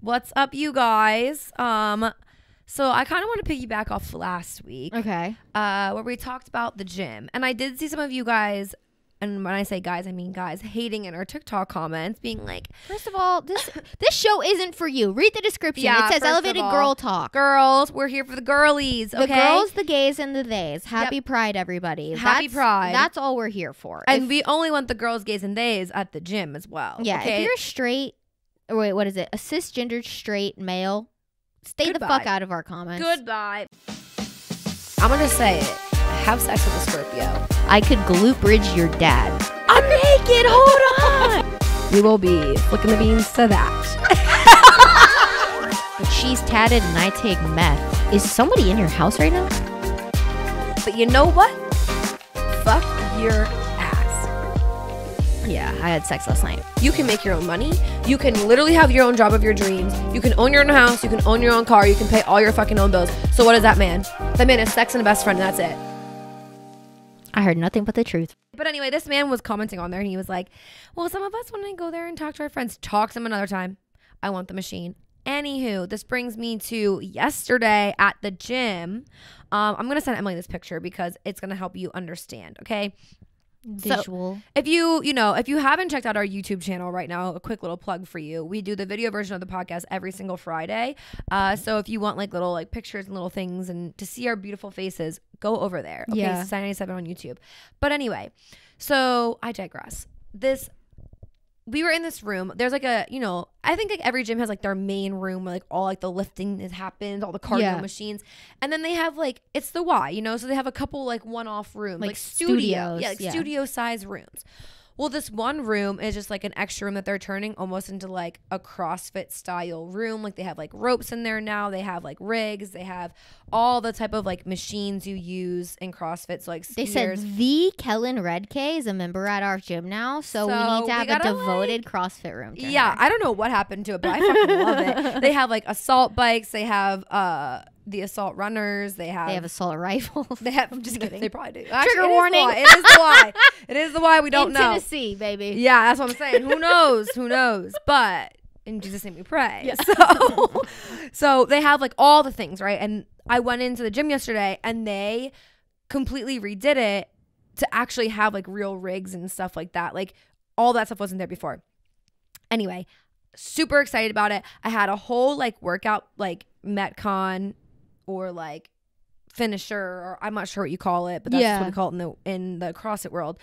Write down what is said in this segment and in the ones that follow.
What's up, you guys? So I kind of want to piggyback off last week. Okay. Where we talked about the gym. And I did see some of you guys, and when I say guys, I mean guys, hating in our TikTok comments, being like, First of all, this show isn't for you. Read the description. Yeah, it says first of Elevated all, Girl Talk. girls, we're here for the girlies, The okay? girls, the gays, and the theys. Happy Pride, everybody. Happy Pride. That's all we're here for. And we only want the girls, gays, and theys at the gym as well. Yeah, okay? if you're straight, or wait, what is it? A cisgendered straight male, stay the Goodbye. fuck out of our comments. Goodbye. I'm going to say it. Have sex with a Scorpio. I could glute bridge your dad. I'm naked. Hold on. We will be flicking the beans to that. But she's tatted and I take meth. Is somebody in your house right now? But you know what? Fuck your ass. Yeah, I had sex last night. You can make your own money. You can literally have your own job of your dreams. You can own your own house. You can own your own car. You can pay all your fucking own bills. So what is that man? That man is sex and a best friend, and that's it. I heard nothing but the truth. But anyway, this man was commenting on there, and he was like, well, some of us, when I go there and talk to our friends, talk to them another time. I want the machine. Anywho, this brings me to yesterday at the gym. I'm going to send Emily this picture because it's going to help you understand, okay? Visual. So, if you haven't checked out our YouTube channel right now, a quick little plug for you. We do the video version of the podcast every single Friday. So if you want like little like pictures and little things and to see our beautiful faces, go over there. Okay, Yeah. Society 97 on YouTube. But anyway, so I digress. We were in this room. There's like a, I think like every gym has like their main room where like all like the lifting happens, all the cardio machines. And then they have like, it's the Y, so they have a couple like one-off rooms, Like like studio. studios, Yeah, like yeah. studio size rooms. Well, this one room is just like an extra room that they're turning almost into like a CrossFit style room. Like they have like ropes in there now. They have like rigs. They have all the type of like machines you use in CrossFit. So like They skiers. said the Kellen Redkay is a member at our gym now, so we need to have a gotta, devoted CrossFit room. To Yeah, her. I don't know what happened to it, but I fucking love it. They have like assault bikes. They have the assault runners. They have assault rifles. They have. I'm just kidding. They probably do. Trigger it is warning. the Y. It is the Y. It is the Y. We don't in know. Tennessee, baby. Yeah, that's what I'm saying. Who knows? Who knows? But in Jesus' name we pray. Yeah. So they have like all the things, right? And I went into the gym yesterday and they completely redid it to actually have like real rigs and stuff like that. Like all that stuff wasn't there before. Anyway, super excited about it. I had a whole like workout, like Metcon or like finisher, or I'm not sure what you call it, but that's what we call it in the CrossFit world,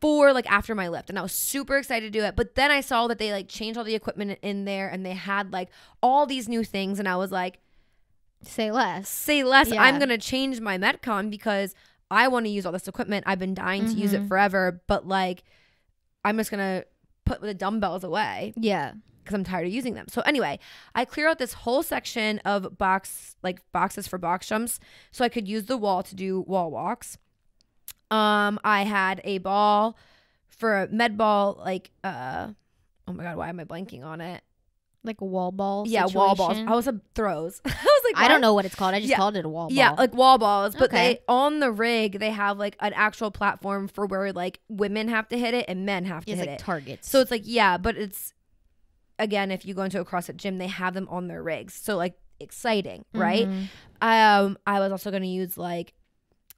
for like after my lift. And I was super excited to do it. But then I saw that they like changed all the equipment in there and they had like all these new things. And I was like, Say less. Yeah. I'm going to change my Metcon because I want to use all this equipment. I've been dying to use it forever. But like, I'm just going to put the dumbbells away. Yeah. Because I'm tired of using them. So anyway, I clear out this whole section of boxes for box jumps so I could use the wall to do wall walks. I had a ball for a med ball, like oh my god, why am I blanking on it? Like a wall ball. Yeah, situation. wall balls. I was throws. I was like, I don't know what it's called. I just Yeah. called it a wall ball. Yeah, like wall balls. But Okay. they on the rig they have like an actual platform for where like women have to hit it and men have to it's hit like it. targets. So it's like, yeah, but it's, again, if you go into a CrossFit gym, they have them on their rigs. So like exciting, right? Mhm. I was also going to use like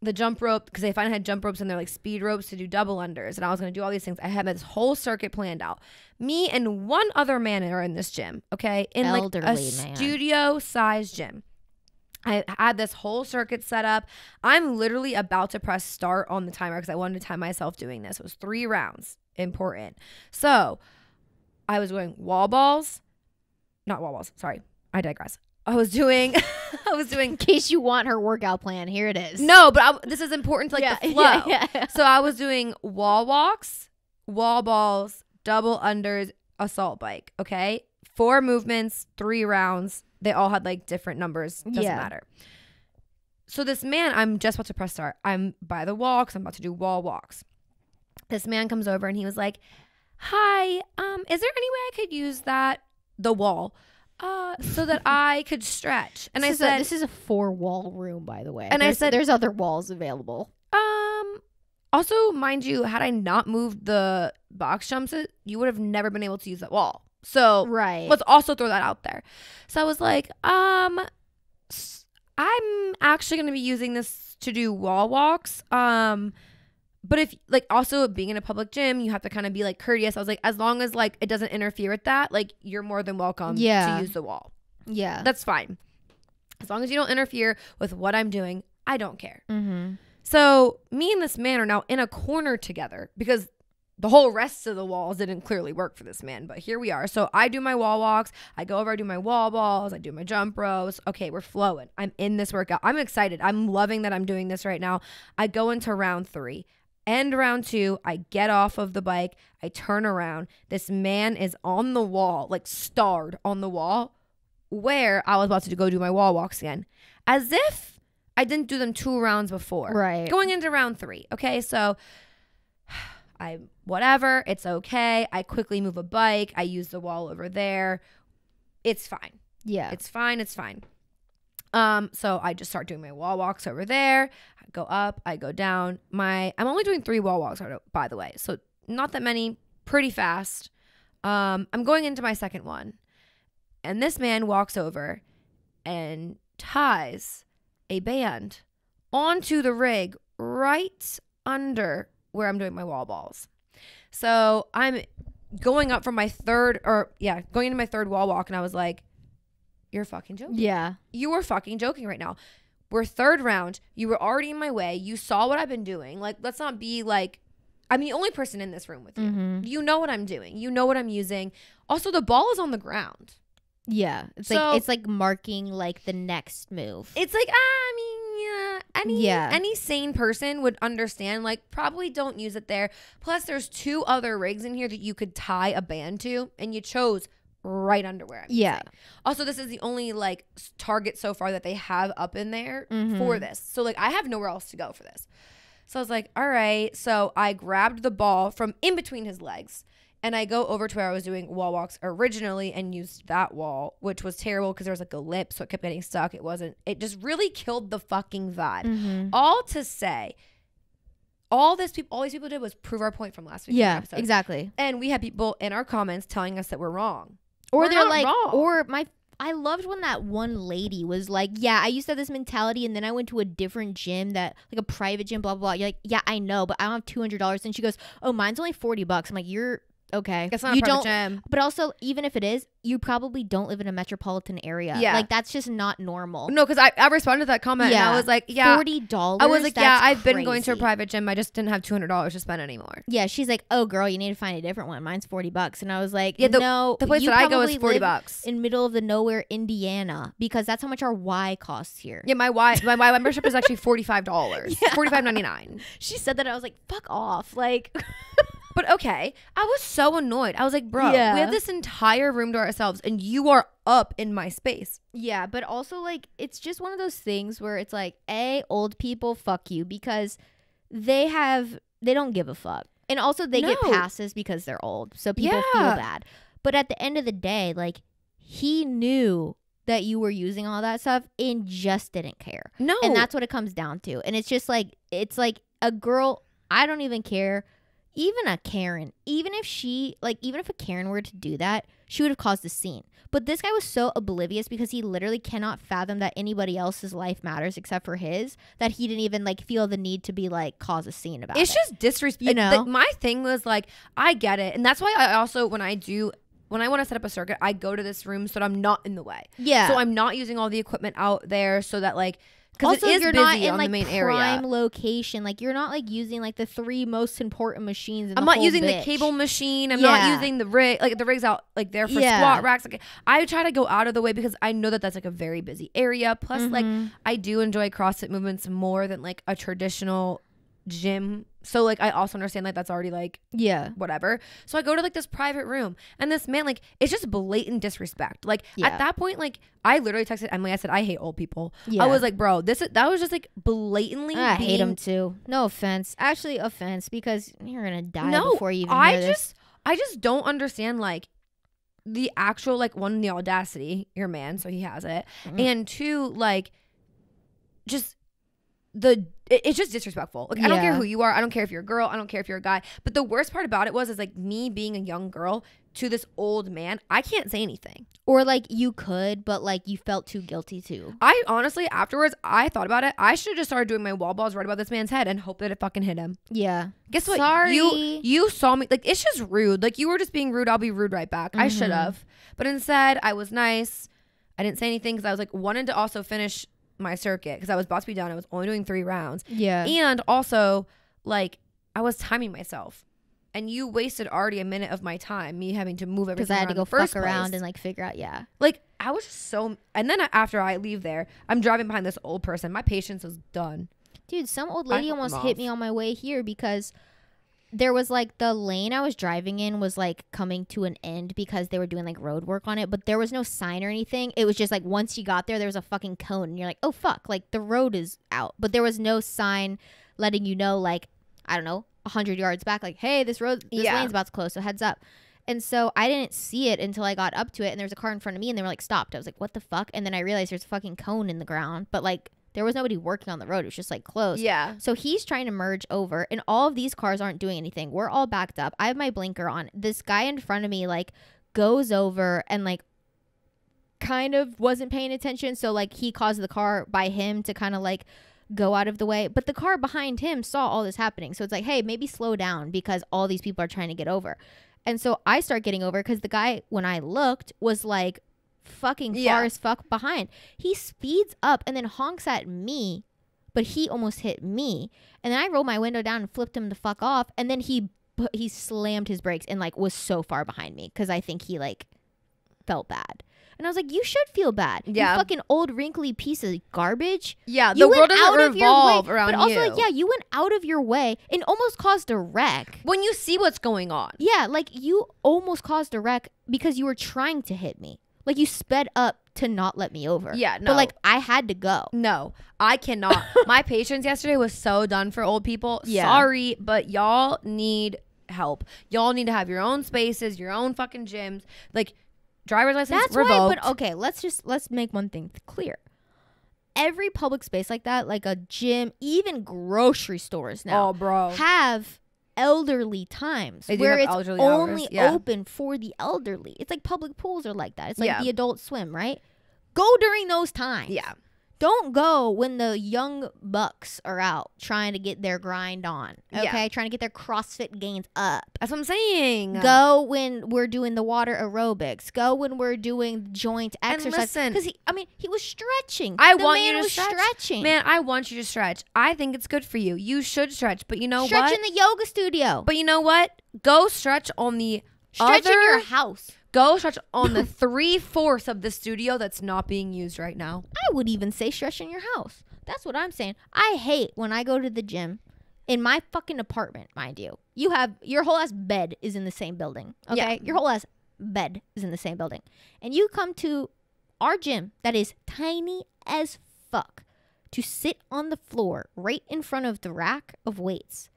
the jump rope because they finally had jump ropes and they're like speed ropes to do double unders. And I was going to do all these things. I had this whole circuit planned out. Me and one other man are in this gym, okay? In like a Elderly man. studio size gym. I had this whole circuit set up. I'm literally about to press start on the timer because I wanted to time myself doing this. It was 3 rounds. Important. So I was doing not wall balls. Sorry. I digress. I was doing In case you want her workout plan, here it is. no, but this is important to like the flow. Yeah. So I was doing wall walks, wall balls, double unders, assault bike. Okay. 4 movements, 3 rounds. They all had like different numbers. Doesn't matter. So this man, I'm just about to press start. I'm by the wall because I'm about to do wall walks. This man comes over and he was like, hi, is there any way I could use the wall, so that I could stretch? And I said, this is a 4-wall room, by the way. And I said, there's other walls available. also, mind you, had I not moved the box jumps, you would have never been able to use that wall. So Right. let's also throw that out there. So I was like, I'm actually going to be using this to do wall walks. But if like also being in a public gym, you have to kind of be like courteous. I was like, as long as like it doesn't interfere with that, like you're more than welcome to use the wall. Yeah. That's fine. As long as you don't interfere with what I'm doing, I don't care. Mm-hmm. So me and this man are now in a corner together because the whole rest of the walls didn't clearly work for this man, but here we are. So I do my wall walks. I go over, I do my wall balls. I do my jump ropes. Okay, we're flowing. I'm in this workout. I'm excited. I'm loving that I'm doing this right now. I go into round 3. End round 2, I get off of the bike. I turn around. This man is on the wall, like starred on the wall where I was about to go do my wall walks again. As if I didn't do them 2 rounds before. Right. Going into round 3. Okay, so whatever, it's okay. I quickly move a bike. I use the wall over there. It's fine. Yeah. It's fine. It's fine. So I just start doing my wall walks over there. I go up, I go down. I'm only doing 3 wall walks, by the way. So not that many, pretty fast. I'm going into my second one. And this man walks over and ties a band onto the rig right under where I'm doing my wall balls. So I'm going up from going into my third wall walk, and I was like, you're fucking joking. Yeah. You were fucking joking right now. We're third round. You were already in my way. You saw what I've been doing. Like, let's not be like, I'm the only person in this room with you. Mm-hmm. You know what I'm doing. You know what I'm using. Also, the ball is on the ground. Yeah. It's like marking like the next move. It's like, any sane person would understand, like, probably don't use it there. Plus, there's 2 other rigs in here that you could tie a band to, and you chose right under where I'm using. Also, this is the only like target so far that they have up in there for this. So like I have nowhere else to go for this. So I was like, all right. So I grabbed the ball from in between his legs and I go over to where I was doing wall walks originally and used that wall, which was terrible because there was like a lip, so it kept getting stuck. It just really killed the fucking vibe. All to say, all these people did was prove our point from last week's episode. Exactly. And we had people in our comments telling us that we're wrong. Or We're they're not like, wrong. I loved when that one lady was like, yeah, I used to have this mentality and then I went to a different gym like a private gym, blah, blah, blah. You're like, yeah, I know, but I don't have $200. And she goes, oh, mine's only $40. I'm like, you're okay. It's not a private gym. But also, even if it is, you probably don't live in a metropolitan area. Yeah. Like, that's just not normal. No, because I responded to that comment and I was like, yeah. $40? I was like, yeah, I've been crazy. going to a private gym. I just didn't have $200 to spend anymore. Yeah, she's like, oh, girl, you need to find a different one. Mine's $40. And I was like, yeah, no. The place that I go is $40. In middle of the nowhere, Indiana, because that's how much our Y costs here. Yeah, my Y membership is actually $45. $45.99. She said that. I was like, fuck off. Like... But okay, I was so annoyed. I was like, bro, we have this entire room to ourselves and you are up in my space. Yeah, but also like it's just one of those things where it's like, old people, fuck you, because they don't give a fuck. And also they get passes because they're old. So people feel bad. But at the end of the day, like he knew that you were using all that stuff and just didn't care. No. And that's what it comes down to. And it's just like, it's like a girl, I don't even care. Even a Karen, even if a Karen were to do that, she would have caused a scene. But this guy was so oblivious because he literally cannot fathom that anybody else's life matters except for his, that he didn't even like feel the need to be like cause a scene about it. It's just disrespect. You know? My thing was like, I get it. And that's why I also, when I want to set up a circuit, I go to this room so that I'm not in the way. Yeah. So I'm not using all the equipment out there so that like, because also, it is you're busy not in on like the main prime area. location. Like you're not like using like the 3 most important machines. In I'm the not whole using bitch. the cable machine. I'm not using the rig. Like the rig's out like there for squat racks. Like I try to go out of the way because I know that that's like a very busy area. Plus, like I do enjoy CrossFit movements more than like a traditional gym. So like I also understand like that's already like whatever. So I go to like this private room and this man, like it's just blatant disrespect. Like at that point, like I literally texted Emily. I said, I hate old people. I was like, bro, that was just like blatantly. I hate him too. No offense. Actually, offense, because you're gonna die before you even hear this. I just don't understand like the actual like one, the audacity. You're a man, so he has it, and 2, like just it's just disrespectful. Like I don't care who you are. I don't care if you're a girl. I don't care if you're a guy. But the worst part about it is like me being a young girl, to this old man, I can't say anything. Or like you could, but like you felt too guilty too. I honestly, afterwards, I thought about it. I should have just started doing my wall balls right about this man's head and hope that it fucking hit him. Yeah. Guess what? Sorry. You saw me. Like, it's just rude. Like, you were just being rude. I'll be rude right back. I should have. But instead, I was nice. I didn't say anything because I was like wanted to also finish my circuit because I was about to be done. I was only doing 3 rounds. Yeah. And also, like, I was timing myself. And you wasted already a minute of my time, me having to move everything Because I had to go first fuck around place. and like figure out, yeah. Like, I was just so... And then after I leave there, I'm driving behind this old person. My patience was done. Dude, some old I lady cut almost them hit off. me on my way here because there was like the lane I was driving in was like coming to an end because they were doing like road work on it, but there was no sign or anything. It was just like once you got there was a fucking cone and you're like, oh fuck, like the road is out. But there was no sign letting you know, like, I don't know, 100 yards back, like, hey, this lane's about to close, so heads up. And so I didn't see it until I got up to it, and there was a car in front of me, and they were like stopped. I was like, what the fuck? And then I realized there's a fucking cone in the ground, but like there was nobody working on the road. It was just like closed. Yeah. So he's trying to merge over, and all of these cars aren't doing anything. We're all backed up. I have my blinker on. This guy in front of me like goes over and like kind of wasn't paying attention, so like he caused the car by him to kind of like go out of the way, but the car behind him saw all this happening, so it's like, hey, maybe slow down because all these people are trying to get over. And so I start getting over because the guy, when I looked, was like fucking far as fuck behind. He speeds up and then honks at me, but he almost hit me, and then I rolled my window down and flipped him the fuck off, and then he slammed his brakes and like was so far behind me because I think he like felt bad. And I was like, you should feel bad. Yeah. You fucking old wrinkly piece of garbage. Yeah, You the world went out doesn't of your revolve way, around but also, you. like, yeah, you went out of your way and almost caused a wreck. When you see what's going on. Yeah, like you almost caused a wreck because you were trying to hit me. Like you sped up to not let me over. Yeah, no. But like I had to go. No, I cannot. My patience yesterday was so done for old people. Yeah. Sorry, but y'all need help. Y'all need to have your own spaces, your own fucking gyms. Like, driver's license That's revoked. why, but okay, let's make one thing clear. Every public space like that, like a gym, even grocery stores now, Oh, bro. have elderly times They do where have it's elderly only hours, yeah. open for the elderly. It's like public pools are like that. It's like Yeah. the Adult Swim, right? Go during those times. Yeah. Don't go when the young bucks are out trying to get their grind on. Okay, Yeah. trying to get their CrossFit gains up. That's what I'm saying. Go when we're doing the water aerobics. Go when we're doing joint And exercise. listen- Because he was stretching. I The want man you to was stretch. stretching. Man, I want you to stretch. I think it's good for you. You should stretch. But you know Stretch what? in the yoga studio. But you know what? Go stretch on the Stretch in other... your house. Go stretch on the 3/4 of the studio that's not being used right now. I would even say stretch in your house. That's what I'm saying. I hate when I go to the gym in my fucking apartment, mind you. You have your whole ass bed is in the same building. Okay? Yeah. Your whole ass bed is in the same building. And you come to our gym that is tiny as fuck to sit on the floor right in front of the rack of weights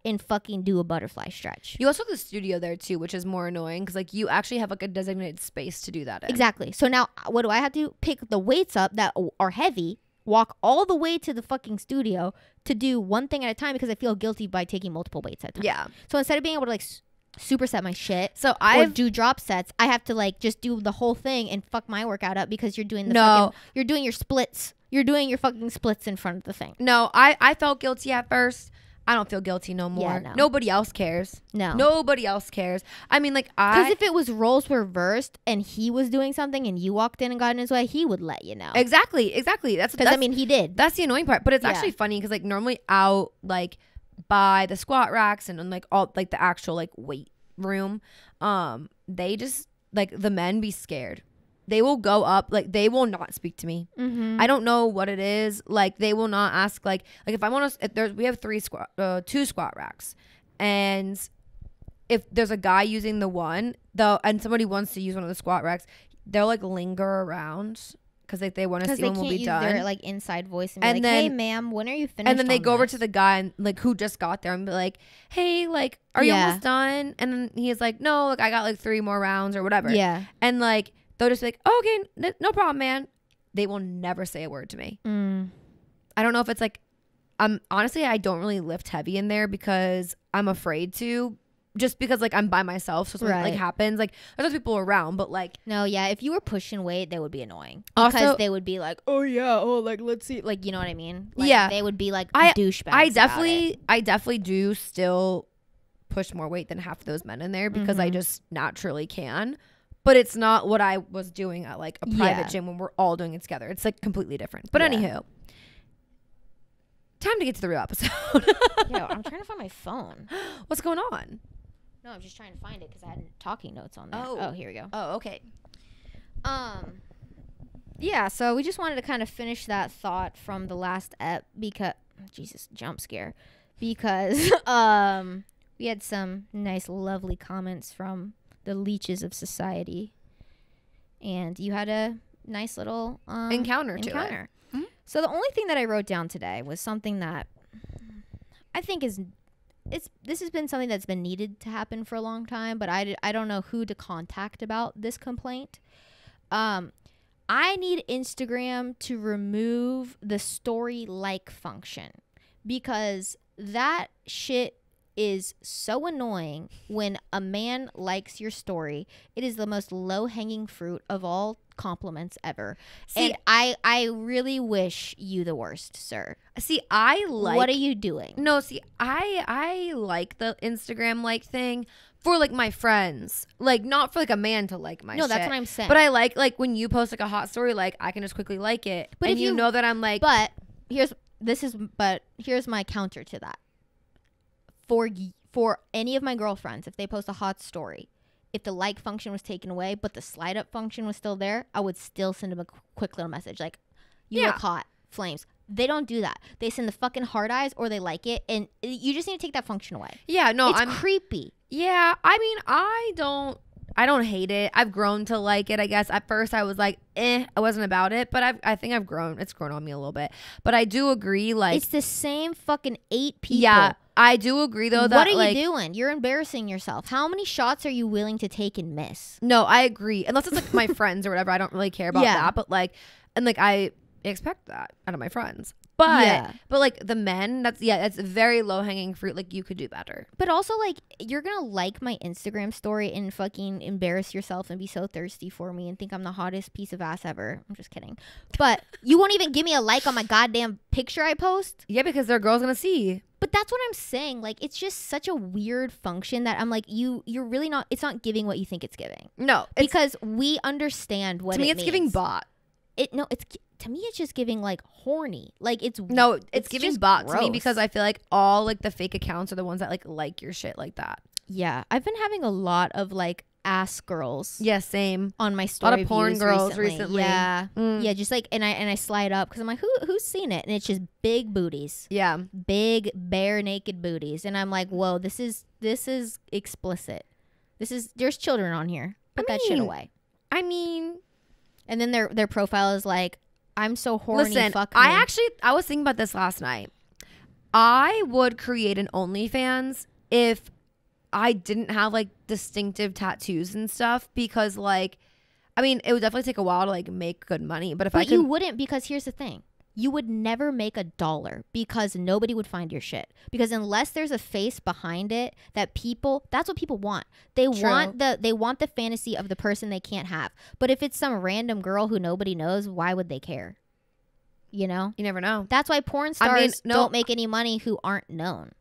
and fucking do a butterfly stretch. You also have the studio there too, which is more annoying because like you actually have like a designated space to do that in. Exactly. So now what do I have to do? Pick the weights up that are heavy, walk all the way to the fucking studio to do one thing at a time because I feel guilty by taking multiple weights at a time. Yeah. So instead of being able to like superset my shit So or I've do drop sets, I have to like just do the whole thing and fuck my workout up because you're doing the No. fucking, you're doing your splits. You're doing your fucking splits in front of the thing. no, I felt guilty at first. I don't feel guilty no more. Yeah, no. Nobody else cares. No. Nobody else cares. I mean, like Because if it was roles reversed and he was doing something and you walked in and got in his way, he would let you know. exactly. That's Because I mean, he did. that's the annoying part. But it's Yeah. actually funny because like normally out like by the squat racks and like all like the actual like weight room, they just like the men be scared. They will go up, like they will not speak to me. Mm-hmm. I don't know what it is. Like they will not ask. Like if I want to, if there's we have two squat racks, and if there's a guy using the one though, and somebody wants to use one of the squat racks, they'll like linger around because like they want to Because see they when can't we'll be use done. their like inside voice and be And like, "Hey, then- ma'am, when are you finished?" And then they on go over this?" to the guy and like who just got there and be like, "Hey, like, are you Yeah. almost done?" And then he's like, "No, like I got like 3 more rounds or whatever." Yeah. And like they'll just be like, oh, "Okay, no problem, man." They will never say a word to me. Mm. I don't know if it's like, honestly, I don't really lift heavy in there because I'm afraid to, just because like I'm by myself, so something like Right. happens. Like there's other people around, but like No, yeah. If you were pushing weight, they would be annoying Also- because they would be like, "Oh yeah, oh like let's see," like you know what I mean? Like, Yeah. they would be like I- douchebags. I about it. definitely do still push more weight than half of those men in there because I Mhm. just naturally can. But it's not what I was doing at like a private Yeah. gym when we're all doing it together. It's like completely different. But Yeah. anywho, time to get to the real episode. Yo, I'm trying to find my phone. What's going on? No, I'm just trying to find it because I had talking notes on there. Oh. Oh, here we go. Oh, okay. Yeah, so we just wanted to kind of finish that thought from the last because Jesus, jump scare. Because we had some nice lovely comments from the leeches of society. And you had a nice little Encounter to it. Mhm. So the only thing that I wrote down today was something that I think this has been something that's been needed to happen for a long time, but I don't know who to contact about this complaint. I need Instagram to remove the story like function because that shit is so annoying when a man likes your story. It is the most low-hanging fruit of all compliments ever. See- and I really wish you the worst, sir. See, I like What are you doing? No, see, I like the Instagram like thing for like my friends. Like not for like a man to like my No, that's shit. what I'm saying. But I like when you post like a hot story, like I can just quickly like it. But and if you you- know that I'm like But here's my counter to that. For any of my girlfriends, if they post a hot story, if the like function was taken away, but the slide up function was still there, I would still send them a quick little message like, "You Yeah. look hot, flames." They don't do that. They send the fucking heart eyes or they like it, and you just need to take that function away. yeah, no, It's I'm creepy. yeah, I mean, I don't hate it. I've grown to like it, I guess. At first I was like, I wasn't about it, but I think I've grown. It's grown on me a little bit. But I do agree like It's the same fucking 8 people. yeah, I do agree though that What are like you doing? You're embarrassing yourself. How many shots are you willing to take and miss? no, I agree. Unless it's like my friends or whatever, I don't really care about Yeah. that. But like, and like I expect that out of my friends. But Yeah. but like the men, that's very low hanging fruit. Like you could do better. But also, like, you're gonna like my Instagram story and fucking embarrass yourself and be so thirsty for me and think I'm the hottest piece of ass ever. I'm just kidding. But you won't even give me a like on my goddamn picture I post. Yeah, because their girl's gonna see. But that's what I'm saying. Like, it's just such a weird function that I'm like, you're really not. It's not giving what you think it's giving No, it's, because we understand what to me it it's giving means. bot. It's to me it's just giving like horny. Like it's No, it's giving just bot to me gross. because I feel like all like the fake accounts are the ones that like your shit like that. Yeah, I've been having a lot of like ass girls Yeah, same. on my A story. lot of porn views girls recently. Yeah, Mm. yeah, just like and I slide up because I'm like, who's seen it? And it's just big booties, Yeah. big bare naked booties, and I'm like, whoa, this is explicit. There's children on here. Put that shit mean, away. I mean, And then their profile is like, I'm so horny. listen, Fuck me. I was thinking about this last night. I would create an OnlyFans if I didn't have like distinctive tattoos and stuff because like, I mean, it would definitely take a while to like make good money, but if I But could, you wouldn't because here's the thing. You would never make $1 because nobody would find your shit. Because unless there's a face behind it that's what people want. They True. want the fantasy of the person they can't have. But if it's some random girl who nobody knows, why would they care? You know? you never know. That's why porn I mean, stars no- don't make any money who aren't known.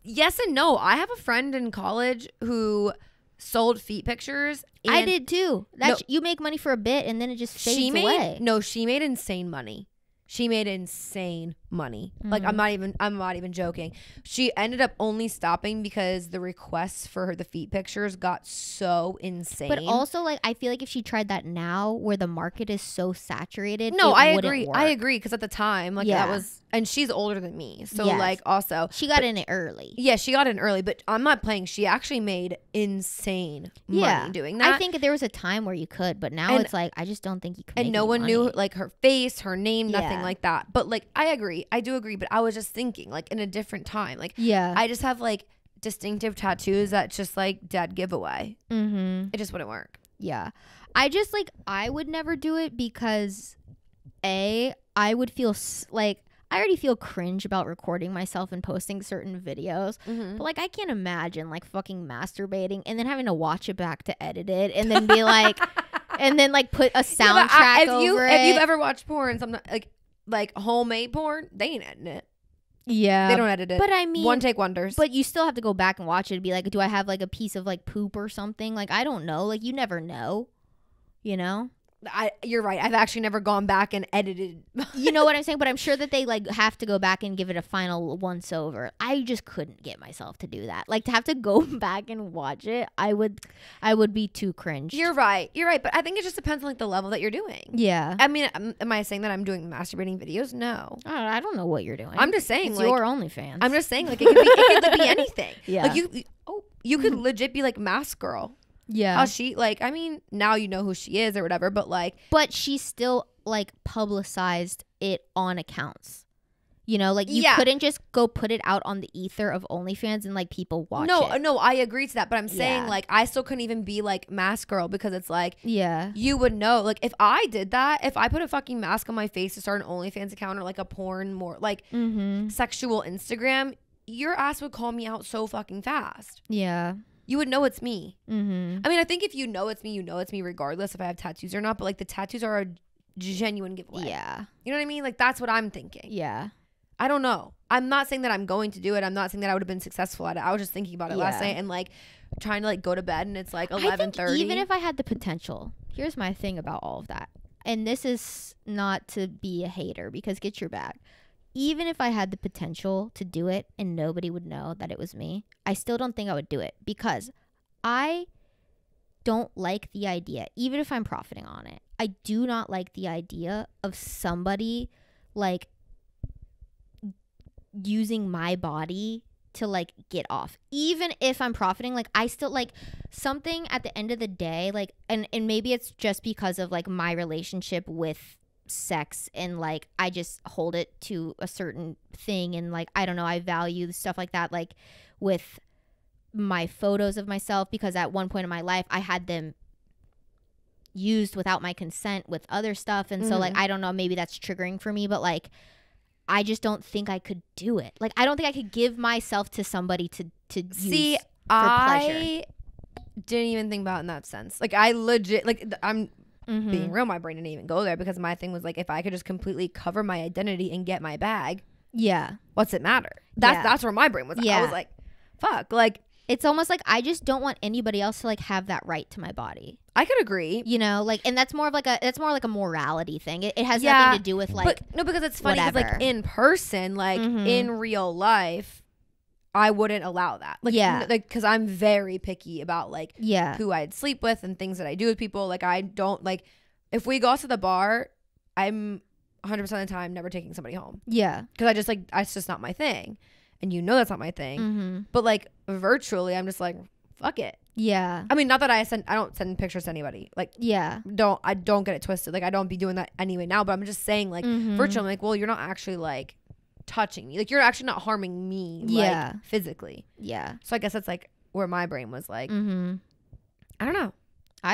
Yes and no. I have a friend in college who sold feet pictures. I and did too. You make money for a bit and then it just fades away. she made insane money. She made insane money. Like I'm not even joking. She ended up only stopping because the requests for the feet pictures got so insane. But also, like, I feel like if she tried that now, where the market is so saturated, no, it I wouldn't agree. work. I agree because at the time, like Yeah. that was, and she's older than me, so Yes. like also She got in it early. yeah, she got in early. But I'm not playing. She actually made insane Yeah. money doing that. I think there was a time where you could, but now And- it's like I just don't think you can. and make no any one money. knew like her face, her name, nothing Yeah. like that. But like I agree, I do agree. But I was just thinking like in a different time, like Yeah. I just have like distinctive tattoos that just like dead giveaway. Mm-hmm. It just wouldn't work. Yeah. I just like I would never do it because I would feel like I already feel cringe about recording myself and posting certain videos. Mhm. But like, I can't imagine like fucking masturbating and then having to watch it back to edit it and then be like, and then like put a soundtrack over it. If you've ever watched porn, something like homemade porn, they ain't editing it. Yeah. They don't edit it. But I mean, one take wonders. But you still have to go back and watch it and be like, do I have like a piece of like poop or something? Like, I don't know. Like, you never know, you know? You're right. I've actually never gone back and edited. You know what I'm saying? But I'm sure that they like have to go back and give it a final once over. I just couldn't get myself to do that. Like, to have to go back and watch it, I would be too cringe. You're right. But I think it just depends on like the level that you're doing. Yeah. I mean, am I saying that I'm doing masturbating videos? No. I don't know what you're doing. I'm just saying, it's like, your OnlyFans. I'm just saying, like, it could be anything. Yeah. Like you could legit be like Mask Girl. Yeah. How she like, I mean, now you know who she is or whatever, but like, but she still like publicized it on accounts. You know, like you couldn't just go put it out on the ether of OnlyFans and like people watch it. No, I agree to that, but I'm saying like I still couldn't even be like Mask Girl because it's like, you would know. Like if I did that, if I put a fucking mask on my face to start an OnlyFans account or like a porn more like sexual Instagram, your ass would call me out so fucking fast. Yeah. You would know it's me. I mean, I think if you know it's me, you know it's me regardless if I have tattoos or not. But like the tattoos are a genuine giveaway. Yeah. You know what I mean? Like that's what I'm thinking. Yeah. I don't know. I'm not saying that I'm going to do it. I'm not saying that I would have been successful at it. I was just thinking about it last night and like trying to like go to bed and it's like 11:30. Even if I had the potential, here's my thing about all of that. And this is not to be a hater because get your bag. Even if I had the potential to do it and nobody would know that it was me, I still don't think I would do it because I don't like the idea, even if I'm profiting on it. I do not like the idea of somebody like using my body to like get off. Even if I'm profiting, like I still like something at the end of the day, like, and maybe it's just because of like my relationship with sex and like I just hold it to a certain thing and like I don't know, I value stuff like that, like with my photos of myself, because at one point in my life I had them used without my consent with other stuff, and so like I don't know, maybe that's triggering for me, but like I just don't think I could do it. Like I don't think I could give myself to somebody to use for pleasure. Didn't even think about it in that sense. Like I legit like I'm being real, my brain didn't even go there because my thing was like, if I could just completely cover my identity and get my bag, what's it matter? That's where my brain was. I was like, fuck, like it's almost like I just don't want anybody else to like have that right to my body. I could agree, you know, like, and that's more like a morality thing. It has nothing to do with like, but no, because it's funny because like in person, like in real life, I wouldn't allow that. Like, like, because I'm very picky about like who I'd sleep with and things that I do with people. Like, I don't like if we go out to the bar, I'm 100% of the time never taking somebody home. Yeah, because I just like it's just not my thing, and you know that's not my thing. But like virtually, I'm just like fuck it. Yeah, I mean, not that I don't send pictures to anybody. Like, I don't get it twisted. Like, I don't be doing that anyway now. But I'm just saying, like, virtually, I'm like, well, you're not actually like touching me, like you're actually not harming me like physically. So I guess that's like where my brain was like I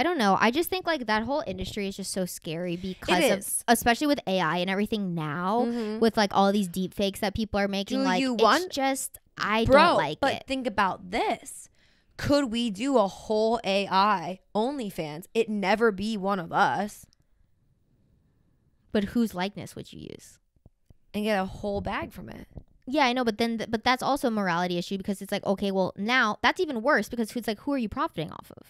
don't know. I just think like that whole industry is just so scary because of, especially with AI and everything now, with like all these deep fakes that people are making. It's just I don't like it. But think about this. Could we do a whole AI OnlyFans? It never be one of us. But whose likeness would you use? And get a whole bag from it. Yeah, I know, but then but that's also a morality issue because it's like, okay, well, now that's even worse because it's like, who are you profiting off of?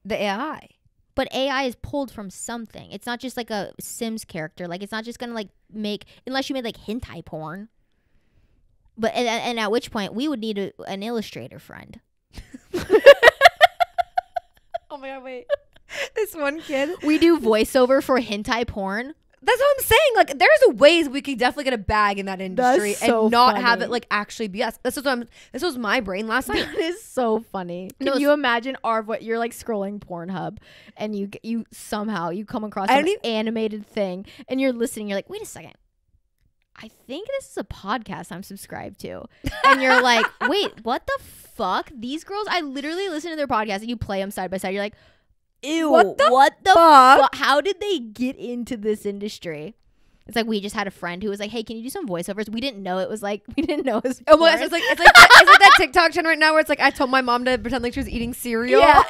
The AI. But AI is pulled from something. It's not just like a Sims character. Like, it's not just gonna like make, unless you made like hentai porn. But and at which point we would need an illustrator friend. Oh my god, wait. This one kid. We do voiceover for hentai porn. That's what I'm saying. Like, there's ways we could definitely get a bag in that industry and not have it like actually be us. This was my brain last night. That is so funny. Can you imagine what you're like scrolling Pornhub and you somehow you come across an animated thing and you're listening. You're like, wait a second. I think this is a podcast I'm subscribed to. And you're like, wait, what the fuck? These girls, I literally listen to their podcast and you play them side by side. You're like, ew, what the fuck? How did they get into this industry? It's like we just had a friend who was like, "Hey, can you do some voiceovers?" We didn't know it was like we didn't know it was. Oh my gosh, it's like that TikTok trend right now where it's like I told my mom to pretend like she was eating cereal. Yeah.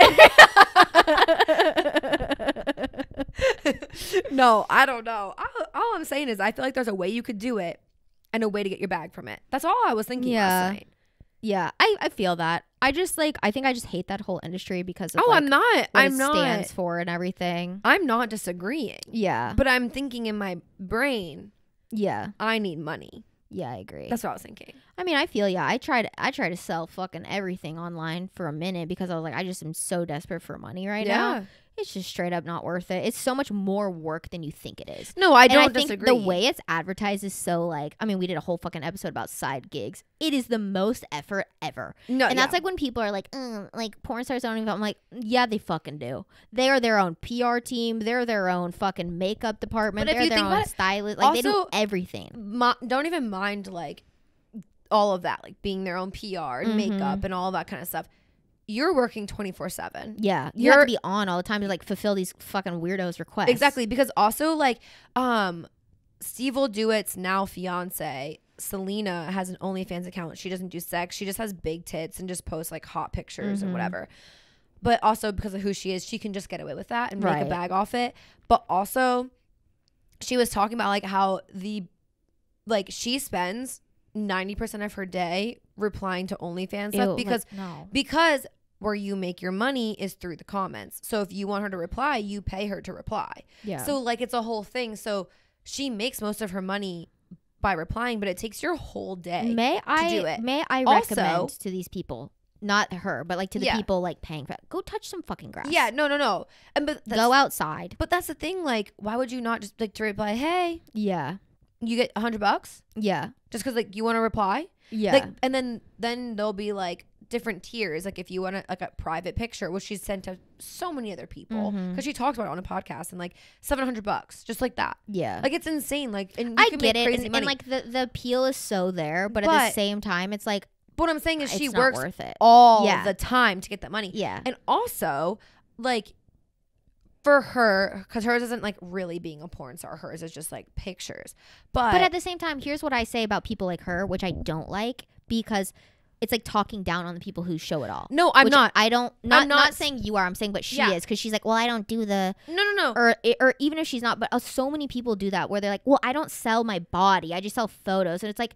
No, I don't know. All I'm saying is I feel like there's a way you could do it and a way to get your bag from it. That's all I was thinking last night. Yeah, I feel that. I just like I think I just hate that whole industry because of I'm not. What I'm it not stands for and everything. I'm not disagreeing. Yeah. But I'm thinking in my brain, yeah, I need money. Yeah, I agree. That's what I was thinking. I mean, I feel I tried to sell fucking everything online for a minute because I was like, I just am so desperate for money right now. It's just straight up not worth it. It's so much more work than you think it is. No, I don't disagree. Think the way it's advertised is so like, I mean, we did a whole fucking episode about side gigs. It is the most effort ever. No, and that's like when people are like porn stars don't even. I'm like, yeah, they fucking do. They are their own PR team. They're their own fucking makeup department. They're their own stylist. Like also, they do everything. Don't even mind like all of that, like being their own PR and makeup and all that kind of stuff. You're working 24/7. Yeah. You have to be on all the time to like fulfill these fucking weirdos' requests. Exactly. Because also like Steve will do it's now fiance. Selena has an OnlyFans account. She doesn't do sex. She just has big tits and just posts like hot pictures or whatever. But also because of who she is, she can just get away with that and make a bag off it. But also she was talking about like how she spends 90% of her day replying to OnlyFans stuff because where you make your money is through the comments. So if you want her to reply, you pay her to reply. Yeah. So like it's a whole thing. So she makes most of her money by replying, but it takes your whole day to do it. May I also recommend to these people, not her, but like to the people like paying for it, go touch some fucking grass. Yeah, no. And go outside. But that's the thing, like, why would you not just like to reply, hey? Yeah. You get $100? Yeah. Just because like you want to reply? Yeah. Like, and then there'll be like different tiers. Like if you want like a private picture, which she's sent to so many other people because she talks about it on a podcast, and like $700 just like that. Yeah. Like it's insane. Like, and you I can get make it. crazy money. And like the appeal is so there, but at the same time, it's like. But what I'm saying is she works works worth it. all the time to get that money. Yeah. And also like for her, because hers isn't like really being a porn star. Hers is just like pictures. But at the same time, here's what I say about people like her, which I don't like, because it's like talking down on the people who show it all. No, I'm not. I'm not saying you are. I'm saying, but she is, because she's like, well, I don't do the. No. Or even if she's not, but so many people do that where they're like, well, I don't sell my body. I just sell photos, and it's like.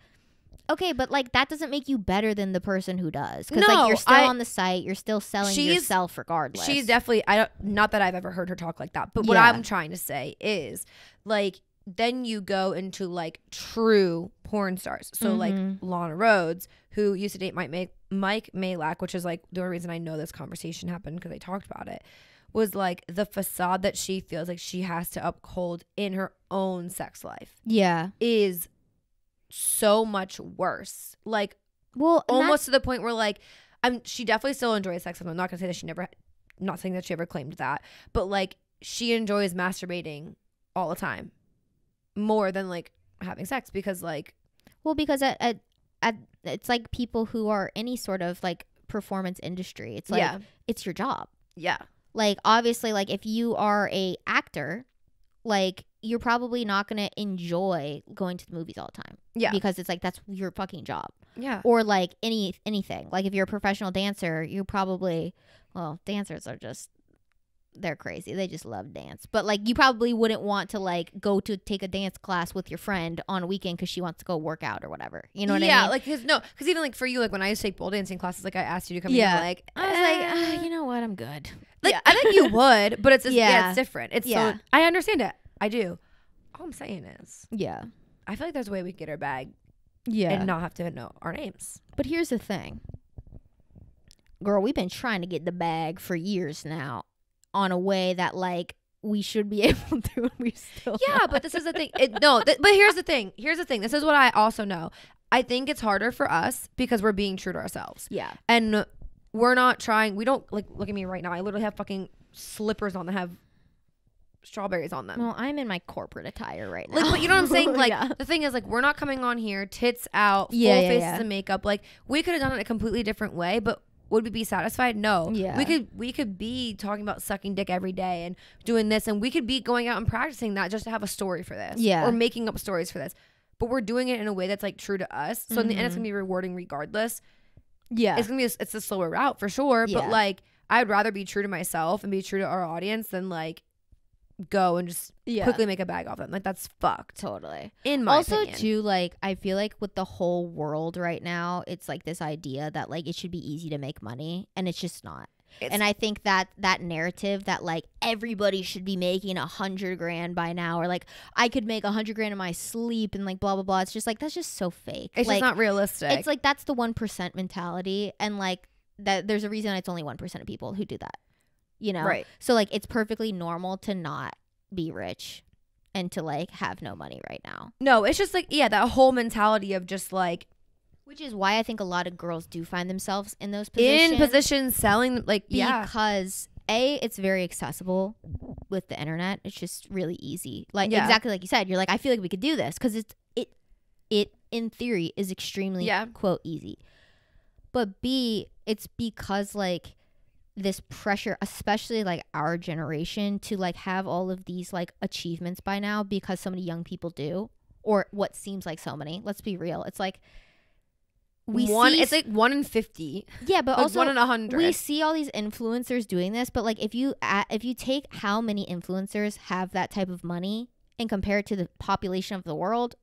Okay, but like that doesn't make you better than the person who does, because like you're still on the site, you're still selling yourself regardless. She's definitely not that I've ever heard her talk like that, but what I'm trying to say is like then you go into like true porn stars, so like Lana Rhoades, who used to date Mike Malak, which is like the only reason I know this conversation happened because they talked about it, was like the facade that she feels like she has to uphold in her own sex life. Yeah, is so much worse, like almost to the point where like she definitely still enjoys sex. I'm not gonna say that not saying that she ever claimed that, but like she enjoys masturbating all the time more than like having sex, because like because it's like people who are any sort of like performance industry, it's like it's your job. Like obviously, like if you are a actor, like you're probably not going to enjoy going to the movies all the time. Yeah. Because it's like, that's your fucking job. Yeah. Or like anything. Like if you're a professional dancer, you probably, dancers are just, they're crazy. They just love dance. But like you probably wouldn't want to like go to take a dance class with your friend on a weekend because she wants to go work out or whatever. You know what I mean? Yeah. Like, because even like for you, like when I used to take pole dancing classes, like I asked you to come in, like, I was like, you know what? I'm good. Like, I think you would, but it's just, it's different. It's so, I understand it. I do. All I'm saying is, I feel like there's a way we can get our bag, and not have to know our names. But here's the thing, girl. We've been trying to get the bag for years now, on a way that like we should be able to. And we still but this is the thing. But here's the thing. This is what I also know. I think it's harder for us because we're being true to ourselves. Yeah, and we're not trying. We don't like look at me right now. I literally have fucking slippers on that have strawberries on them. Well, I'm in my corporate attire right now. Like, but you know what I'm saying? Like, the thing is, like, we're not coming on here, tits out, full faces of makeup. Like, we could have done it a completely different way, but would we be satisfied? No. Yeah. We could be talking about sucking dick every day and doing this, and we could be going out and practicing that just to have a story for this. Yeah. Or making up stories for this. But we're doing it in a way that's like true to us. So in the end, it's gonna be rewarding regardless. Yeah. It's gonna be it's a slower route for sure. Yeah. But like, I'd rather be true to myself and be true to our audience than like go and just quickly make a bag off them. Like, that's fucked. Totally. In my Also, opinion. too, like, I feel like with the whole world right now, it's like this idea that like it should be easy to make money, and it's just not. And I think that narrative that like everybody should be making 100 grand by now, or like I could make 100 grand in my sleep, and like blah blah blah. It's just like, that's just so fake. It's like, just not realistic. It's like, that's the 1% mentality, and like that there's a reason it's only 1% of people who do that. You know, right? So like, it's perfectly normal to not be rich and to like have no money right now. No, it's just like, yeah, that whole mentality of just like, which is why I think a lot of girls do find themselves in those positions. in positions selling, like, because it's very accessible with the internet. It's just really easy. Like, Yeah. exactly like you said, you're like, I feel like we could do this because it in theory is extremely quote easy. But B, it's because like this pressure, especially like our generation, to like have all of these like achievements by now because so many young people do, or what seems like so many. Let's be real. It's like it's like 1 in 50. Yeah, but like also 1 in 100. we see all these influencers doing this, but like if you take how many influencers have that type of money and compare it to the population of the world,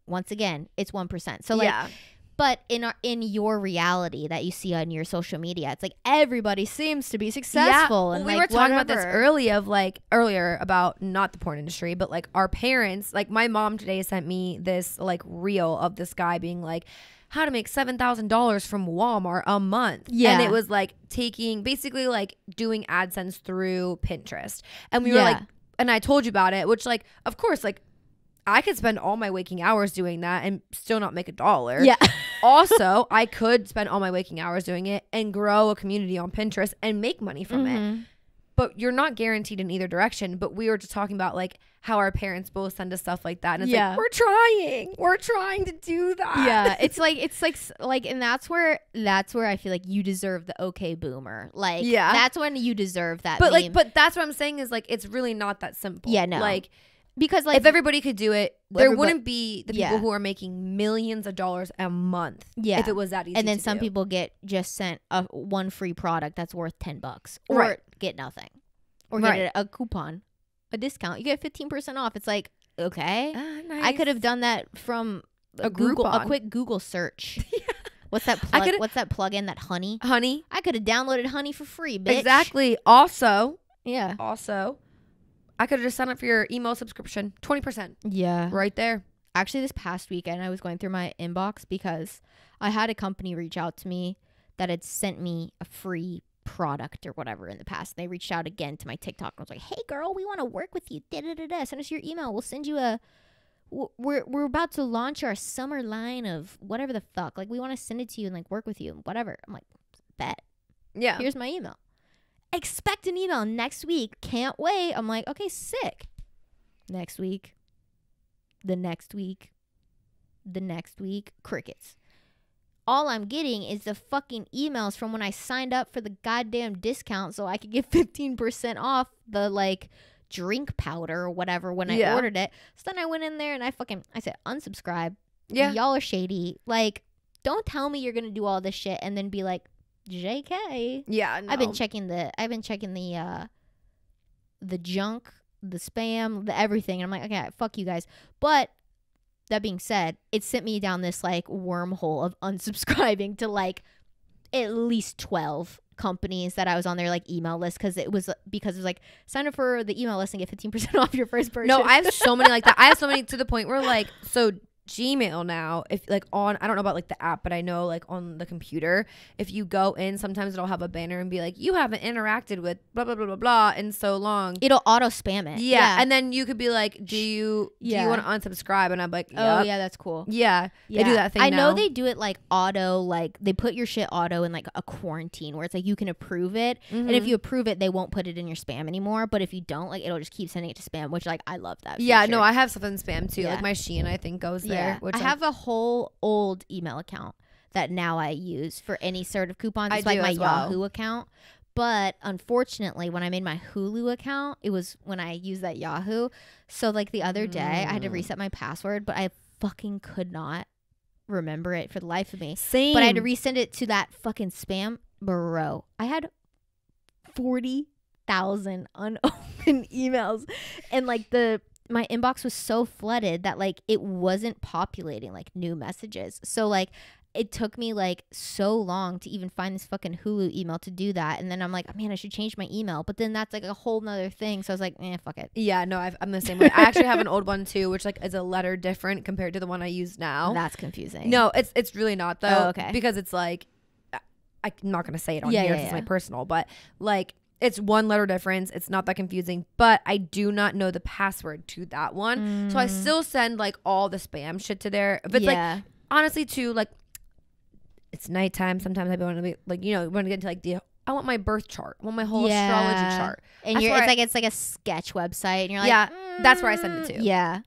once again, it's 1%. So like, but in your reality that you see on your social media, it's like everybody seems to be successful. And we like, were talking about this whatever. earlier about not the porn industry, but like our parents. Like, my mom today sent me this like reel of this guy being like, how to make $7,000 from Walmart a month. Yeah. And it was like basically like doing AdSense through Pinterest. And we were like, and I told you about it, which like, of course, like I could spend all my waking hours doing that and still not make $1. Yeah. Also, I could spend all my waking hours doing it and grow a community on Pinterest and make money from it. But you're not guaranteed in either direction. But we were just talking about like how our parents both send us stuff like that. And it's like, we're trying to do that. Yeah. It's like, and that's where I feel like you deserve the okay boomer. Like, That's when you deserve that. But meme. like, but that's what I'm saying is like, it's really not that simple. Yeah, no. Like, because like if everybody could do it, there wouldn't be the people who are making millions of dollars a month. Yeah. If it was that easy. And then to some do. people get just sent one free product that's worth $10, or get nothing, or get a coupon, a discount. You get 15% off. It's like, okay, nice. I could have done that from a quick Google search. What's that plug? What's that plugin? That Honey. I could have downloaded Honey for free, bitch. Exactly. Also, Yeah. I could have just signed up for your email subscription. 20%. Yeah. Right there. Actually, this past weekend, I was going through my inbox because I had a company reach out to me that had sent me a free product or whatever in the past. They reached out again to my TikTok and was like, "Hey, girl, we want to work with you. Send us your email. We'll send you we're about to launch our summer line of whatever the fuck. Like, we want to send it to you and like work with you and whatever." I'm like, bet. Yeah. Here's my email. Expect an email next week. Can't wait. I'm like, okay, sick. Next week. The next week. The next week. Crickets. All I'm getting is the fucking emails from when I signed up for the goddamn discount so I could get 15% off the like drink powder or whatever when I ordered it. So then I went in there and I said unsubscribe. Yeah. Y'all are shady. Like, don't tell me you're gonna do all this shit and then be like, JK. Yeah, no. I've been checking the junk, the spam, the everything. And I'm like, okay, fuck you guys. But that being said, it sent me down this like wormhole of unsubscribing to like at least 12 companies that I was on their like email list because it was like sign up for the email list and get 15% off your first purchase. No, I have so many like that. I have so many to the point where like, so Gmail now, if like on, I don't know about like the app, but I know like on the computer, if you go in, sometimes it'll have a banner and be like, you haven't interacted with blah blah blah blah blah in so long. It'll auto spam it. Yeah. And then you could be like, do you want to unsubscribe? And I'm like, yep. Oh yeah, that's cool. Yeah. They do that thing I now. know they do it like auto, like they put your shit auto in like a quarantine where it's like you can approve it, and if you approve it, they won't put it in your spam anymore. But if you don't, like it'll just keep sending it to spam, which like I love that. Yeah, feature. no, I have something spam too. Yeah. Like my Shein, I think goes there. Yeah. Which I have a whole old email account that now I use for any sort of coupons. It's I like do my as well. Yahoo account. But unfortunately, when I made my Hulu account, it was when I used that Yahoo. So like the other day, I had to reset my password, but I fucking could not remember it for the life of me. Same. But I had to resend it to that fucking spam. Bro, I had 40,000 unopened emails, and like my inbox was so flooded that like it wasn't populating like new messages. So like it took me like so long to even find this fucking Hulu email to do that. And then I'm like, man, I should change my email. But then that's like a whole nother thing. So I was like, fuck it. Yeah, no, I'm the same way. I actually have an old one too, which like is a letter different compared to the one I use now. That's confusing. No, it's really not though. Oh, okay. Because it's like, I'm not going to say it on Yeah, here yeah, because it's yeah. my personal, but like it's one letter difference. It's not that confusing, but I do not know the password to that one. So I still send like all the spam shit to there. But like, honestly too, like, it's nighttime. Sometimes I want to be like, you know, want to get into like I want my birth chart. I want my whole astrology chart. And it's like a sketch website. And you're like, that's where I send it to. Yeah.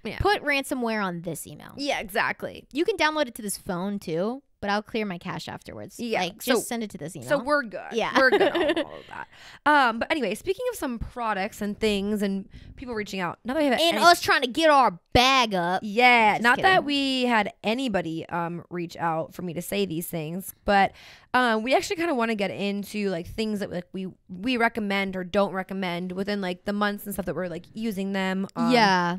Yeah. Put ransomware on this email. Yeah, exactly. You can download it to this phone too, but I'll clear my cache afterwards. Yeah. Like, just send it to this email. So we're good. Yeah. We're good on all of that. But anyway, speaking of some products and things and people reaching out, not that we have and us trying to get our bag up. Yeah, Just not kidding. that we had anybody reach out for me to say these things, but we actually kind of want to get into like things that like we recommend or don't recommend within like the months and stuff that we're like using them. Yeah.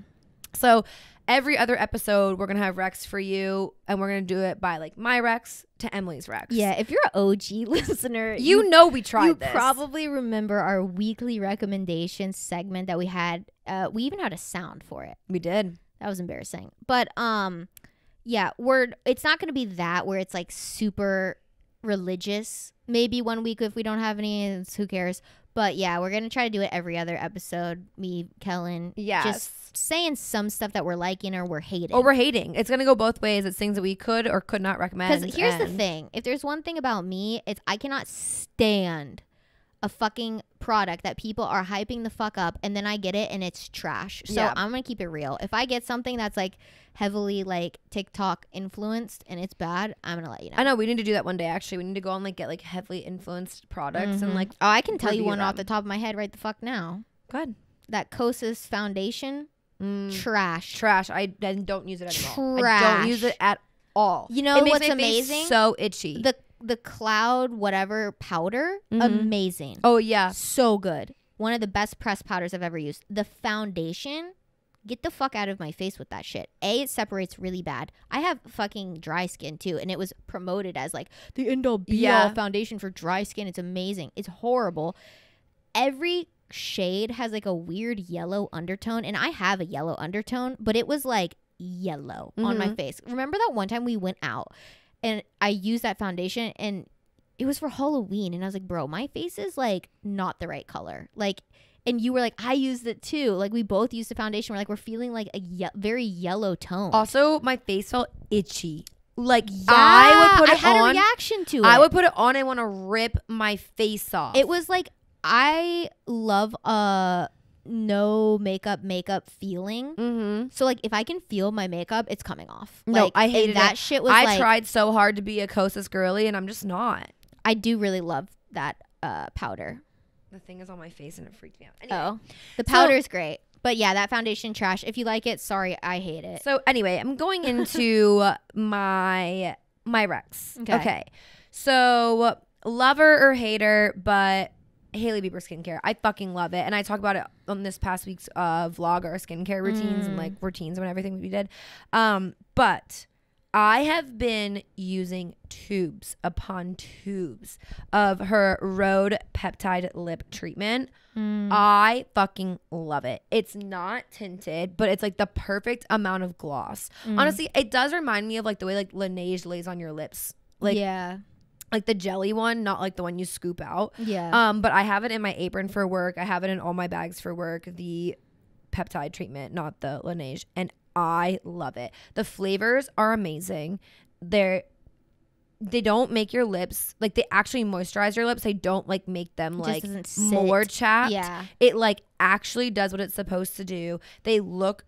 So every other episode, we're going to have Rex for you, and we're going to do it by like my Rex to Emily's Rex. Yeah. If you're an OG listener, you know we tried this. You probably remember our weekly recommendation segment that we had. We even had a sound for it. We did. That was embarrassing. But yeah, it's not going to be that where it's like super religious. Maybe one week if we don't have any, who cares? But yeah, we're going to try to do it every other episode. Me, Kellen. Yes. Just saying some stuff that we're liking or we're hating. Or we're hating. It's going to go both ways. It's things that we could or could not recommend. Because here's the thing. If there's one thing about me, it's I cannot stand a fucking product that people are hyping the fuck up and then I get it and it's trash. So Yeah. I'm going to keep it real. If I get something that's like heavily like TikTok influenced and it's bad, I'm going to let you know. I know. We need to do that one day, actually. We need to go and like get like heavily influenced products and like. Oh, I can tell you review one off them. the top of my head right the fuck now. Good. That Kosas foundation, trash. Trash. I don't use it anymore. I Trash. don't use it at all. You know it makes what's my face amazing? so itchy. The cloud whatever powder, amazing. Oh yeah. So good. One of the best pressed powders I've ever used. The foundation, get the fuck out of my face with that shit. A, it separates really bad. I have fucking dry skin too, and it was promoted as like the end-all be-all foundation for dry skin. It's amazing. It's horrible. Every shade has like a weird yellow undertone, and I have a yellow undertone, but it was like yellow on my face. Remember that one time we went out and I used that foundation and it was for Halloween, and I was like, bro, my face is like not the right color. Like, and you were like, I used it too. Like, we both used the foundation. We're like, we're feeling like a very yellow tone. Also, my face felt itchy. Like, Yeah, I would put it I had on. a reaction to it. I would put it on and want to rip my face off. It was like, I love no makeup feeling. Mm-hmm. So like, if I can feel my makeup, it's coming off. No, Like, I hated that it. shit was I like, tried so hard to be a Kosas girly, and I'm just not. I do really love that powder. The thing is on my face, and it freaked me out. Anyway. Oh, the powder is great. But yeah, that foundation trash. If you like it, sorry, I hate it. So anyway, I'm going into my Rex. Okay. So lover or hater, but Hailey Bieber skincare. I fucking love it. And I talk about it on this past week's vlog, our skincare routines and like routines and everything we did. But I have been using tubes upon tubes of her Rhode Peptide Lip Treatment. I fucking love it. It's not tinted, but it's like the perfect amount of gloss. Honestly, it does remind me of like the way like Laneige lays on your lips. Like, yeah. Like the jelly one, not like the one you scoop out. Yeah. But I have it in my apron for work. I have it in all my bags for work. The peptide treatment, not the Laneige. And I love it. The flavors are amazing. They don't make your lips, like they actually moisturize your lips. They don't like make them like more chapped. Yeah. It like actually does what it's supposed to do. They look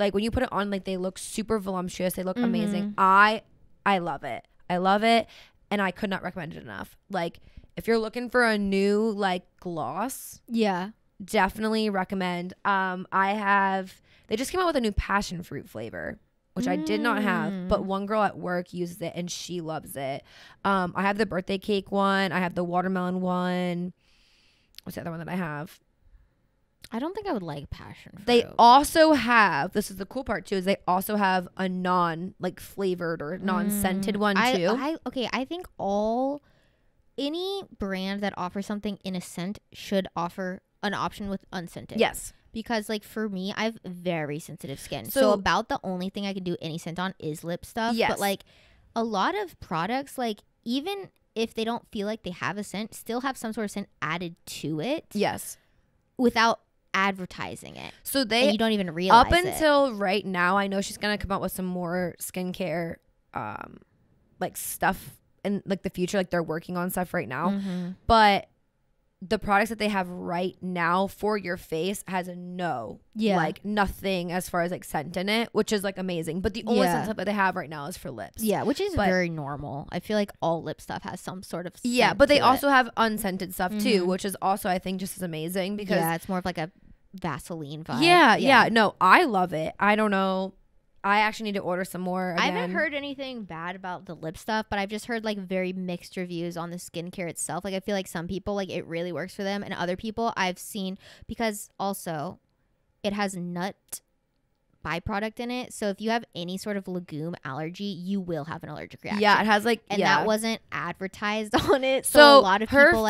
like when you put it on, like they look super voluptuous. They look amazing. I love it. I love it. And I could not recommend it enough. Like, if you're looking for a new, like, gloss, Yeah. definitely recommend. They just came out with a new passion fruit flavor, which I did not have, but one girl at work uses it and she loves it. I have the birthday cake one. I have the watermelon one. What's the other one that I have? I don't think I would like passion fruit. They also have, this is the cool part too, is they also have a like flavored or non-scented one too. I think any brand that offers something in a scent should offer an option with unscented. Yes. Because like for me, I have very sensitive skin. So about the only thing I can do any scent on is lip stuff. Yes. But like a lot of products, like even if they don't feel like they have a scent, still have some sort of scent added to it. Yes. Without advertising it. So and you don't even realize up until right now, I know she's gonna come out with some more skincare like stuff in like the future, like they're working on stuff right now. But the products that they have right now for your face has like nothing as far as like scent in it, which is like amazing. But the only scent stuff that they have right now is for lips. Yeah, which is very normal. I feel like all lip stuff has some sort of scent. Yeah, but they also have unscented stuff too, which is also I think just as amazing because it's more of like a Vaseline vibe. Yeah. No, I love it. I don't know. I actually need to order some more again. I haven't heard anything bad about the lip stuff, but I've just heard like very mixed reviews on the skincare itself. Like I feel like some people like it really works for them, and other people I've seen, because also it has nut byproduct in it. So if you have any sort of legume allergy, you will have an allergic reaction. Yeah, it has like that wasn't advertised on it. So a lot of people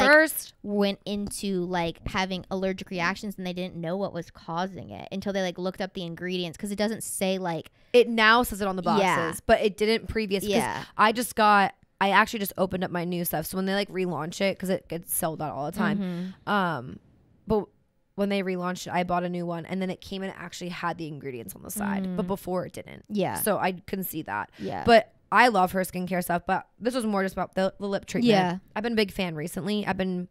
went into like having allergic reactions and they didn't know what was causing it until they like looked up the ingredients, because it doesn't say like it now says it on the boxes, but it didn't previously. Yeah. I actually just opened up my new stuff. So when they like relaunch it, because it gets sold out all the time. But when they relaunched it, I bought a new one, and then it came and actually had the ingredients on the side, but before it didn't. Yeah. So I couldn't see that. Yeah. But I love her skincare stuff, but this was more just about the lip treatment. Yeah. I've been a big fan recently. I feel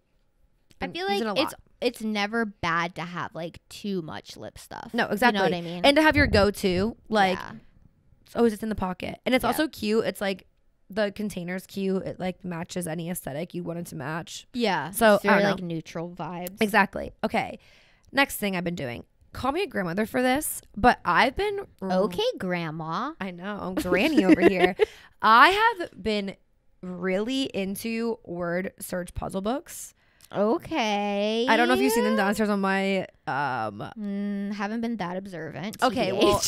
like it's never bad to have like too much lip stuff. No, exactly. You know what I mean? And to have your go-to, like, it's always just in the pocket. And it's also cute. It's like, the container's cute. It like matches any aesthetic you want it to match. Yeah. So it's very like neutral vibes. Exactly. Okay. Next thing I've been doing. Call me a grandmother for this, but I've been okay, grandma. I know, granny over here. I have been really into word search puzzle books. Okay. I don't know if you've seen them downstairs on my haven't been that observant. Okay, well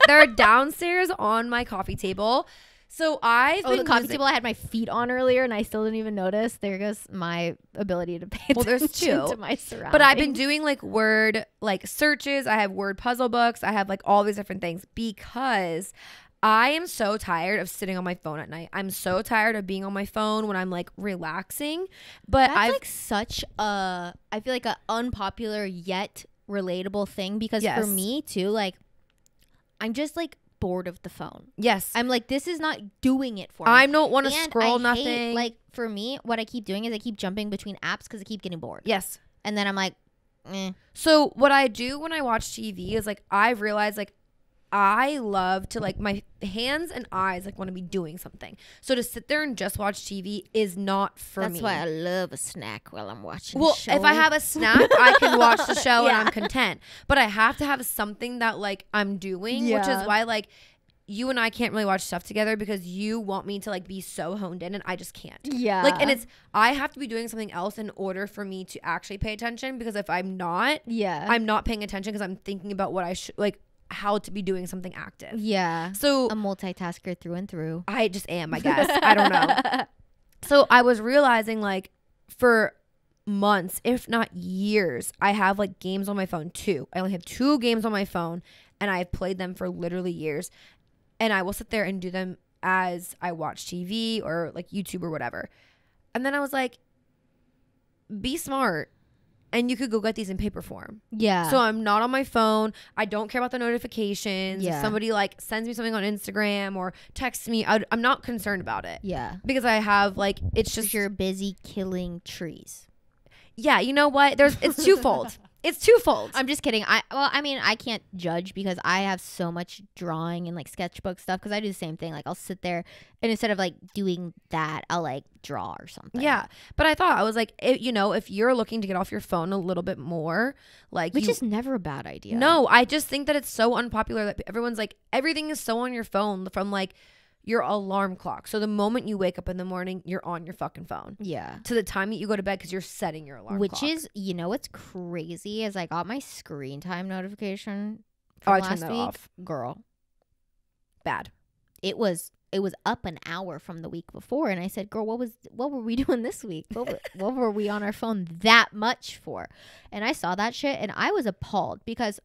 they're downstairs on my coffee table. So the coffee table I had my feet on earlier and I still didn't even notice. There goes my ability to pay attention there's two. To my surroundings. But I've been doing like word like searches. I have word puzzle books. I have like all these different things because I am so tired of sitting on my phone at night. I'm so tired of being on my phone when I'm like relaxing. But that's like such a, I feel like, an unpopular yet relatable thing, because for me too, like I'm just like bored of the phone. Yes. I'm like, this is not doing it for me. I don't want to scroll nothing. Like for me, what I keep doing is I keep jumping between apps because I keep getting bored. Yes. And then I'm like, So what I do when I watch TV is like, I've realized like I love to like my hands and eyes like want to be doing something. So to sit there and just watch TV is not for me. That's why I love a snack while I'm watching the show. If I have a snack, I can watch the show and I'm content. But I have to have something that like I'm doing, which is why like you and I can't really watch stuff together, because you want me to like be so honed in and I just can't. Yeah. Like, and I have to be doing something else in order for me to actually pay attention, because if I'm not, I'm not paying attention because I'm thinking about what I should like, how to be doing something active. Yeah. So a multitasker through and through. I just am, I guess. I don't know. So I was realizing like for months, if not years, I have like games on my phone too. I only have 2 games on my phone and I've played them for literally years. And I will sit there and do them as I watch TV or like YouTube or whatever. And then I was like, be smart. And you could go get these in paper form. Yeah. So I'm not on my phone. I don't care about the notifications. If somebody like sends me something on Instagram or texts me, I'm not concerned about it. Yeah. Because I have like, it's just. You're busy killing trees. Yeah. You know what? It's twofold. It's twofold. I'm just kidding. I mean, I can't judge because I have so much drawing and like sketchbook stuff because I do the same thing. Like I'll sit there and instead of like doing that, I'll like draw or something. Yeah. But I was like, if you're looking to get off your phone a little bit more, like which is never a bad idea. No, I just think that it's so unpopular that everyone's like, everything is so on your phone from like your alarm clock. So the moment you wake up in the morning, you're on your fucking phone. Yeah. To the time that you go to bed because you're setting your alarm clock. Which is, what's crazy is I got my screen time notification I from turned last that week. off. Girl. Bad. It was up an hour from the week before, and I said, girl, what were we doing this week? What were we on our phone that much for? And I saw that shit, and I was appalled because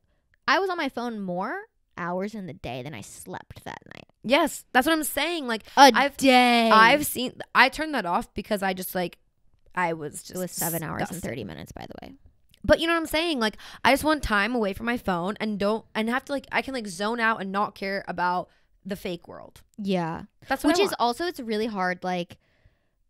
I was on my phone more hours in the day than I slept that night. Yes, that's what I'm saying. Like I've turned that off because I just like it was 7 hours and 30 minutes, by the way. But you know what I'm saying? Like I just want time away from my phone and have to like I can like zone out and not care about the fake world. Yeah. That's what Which is also, it's really hard. Like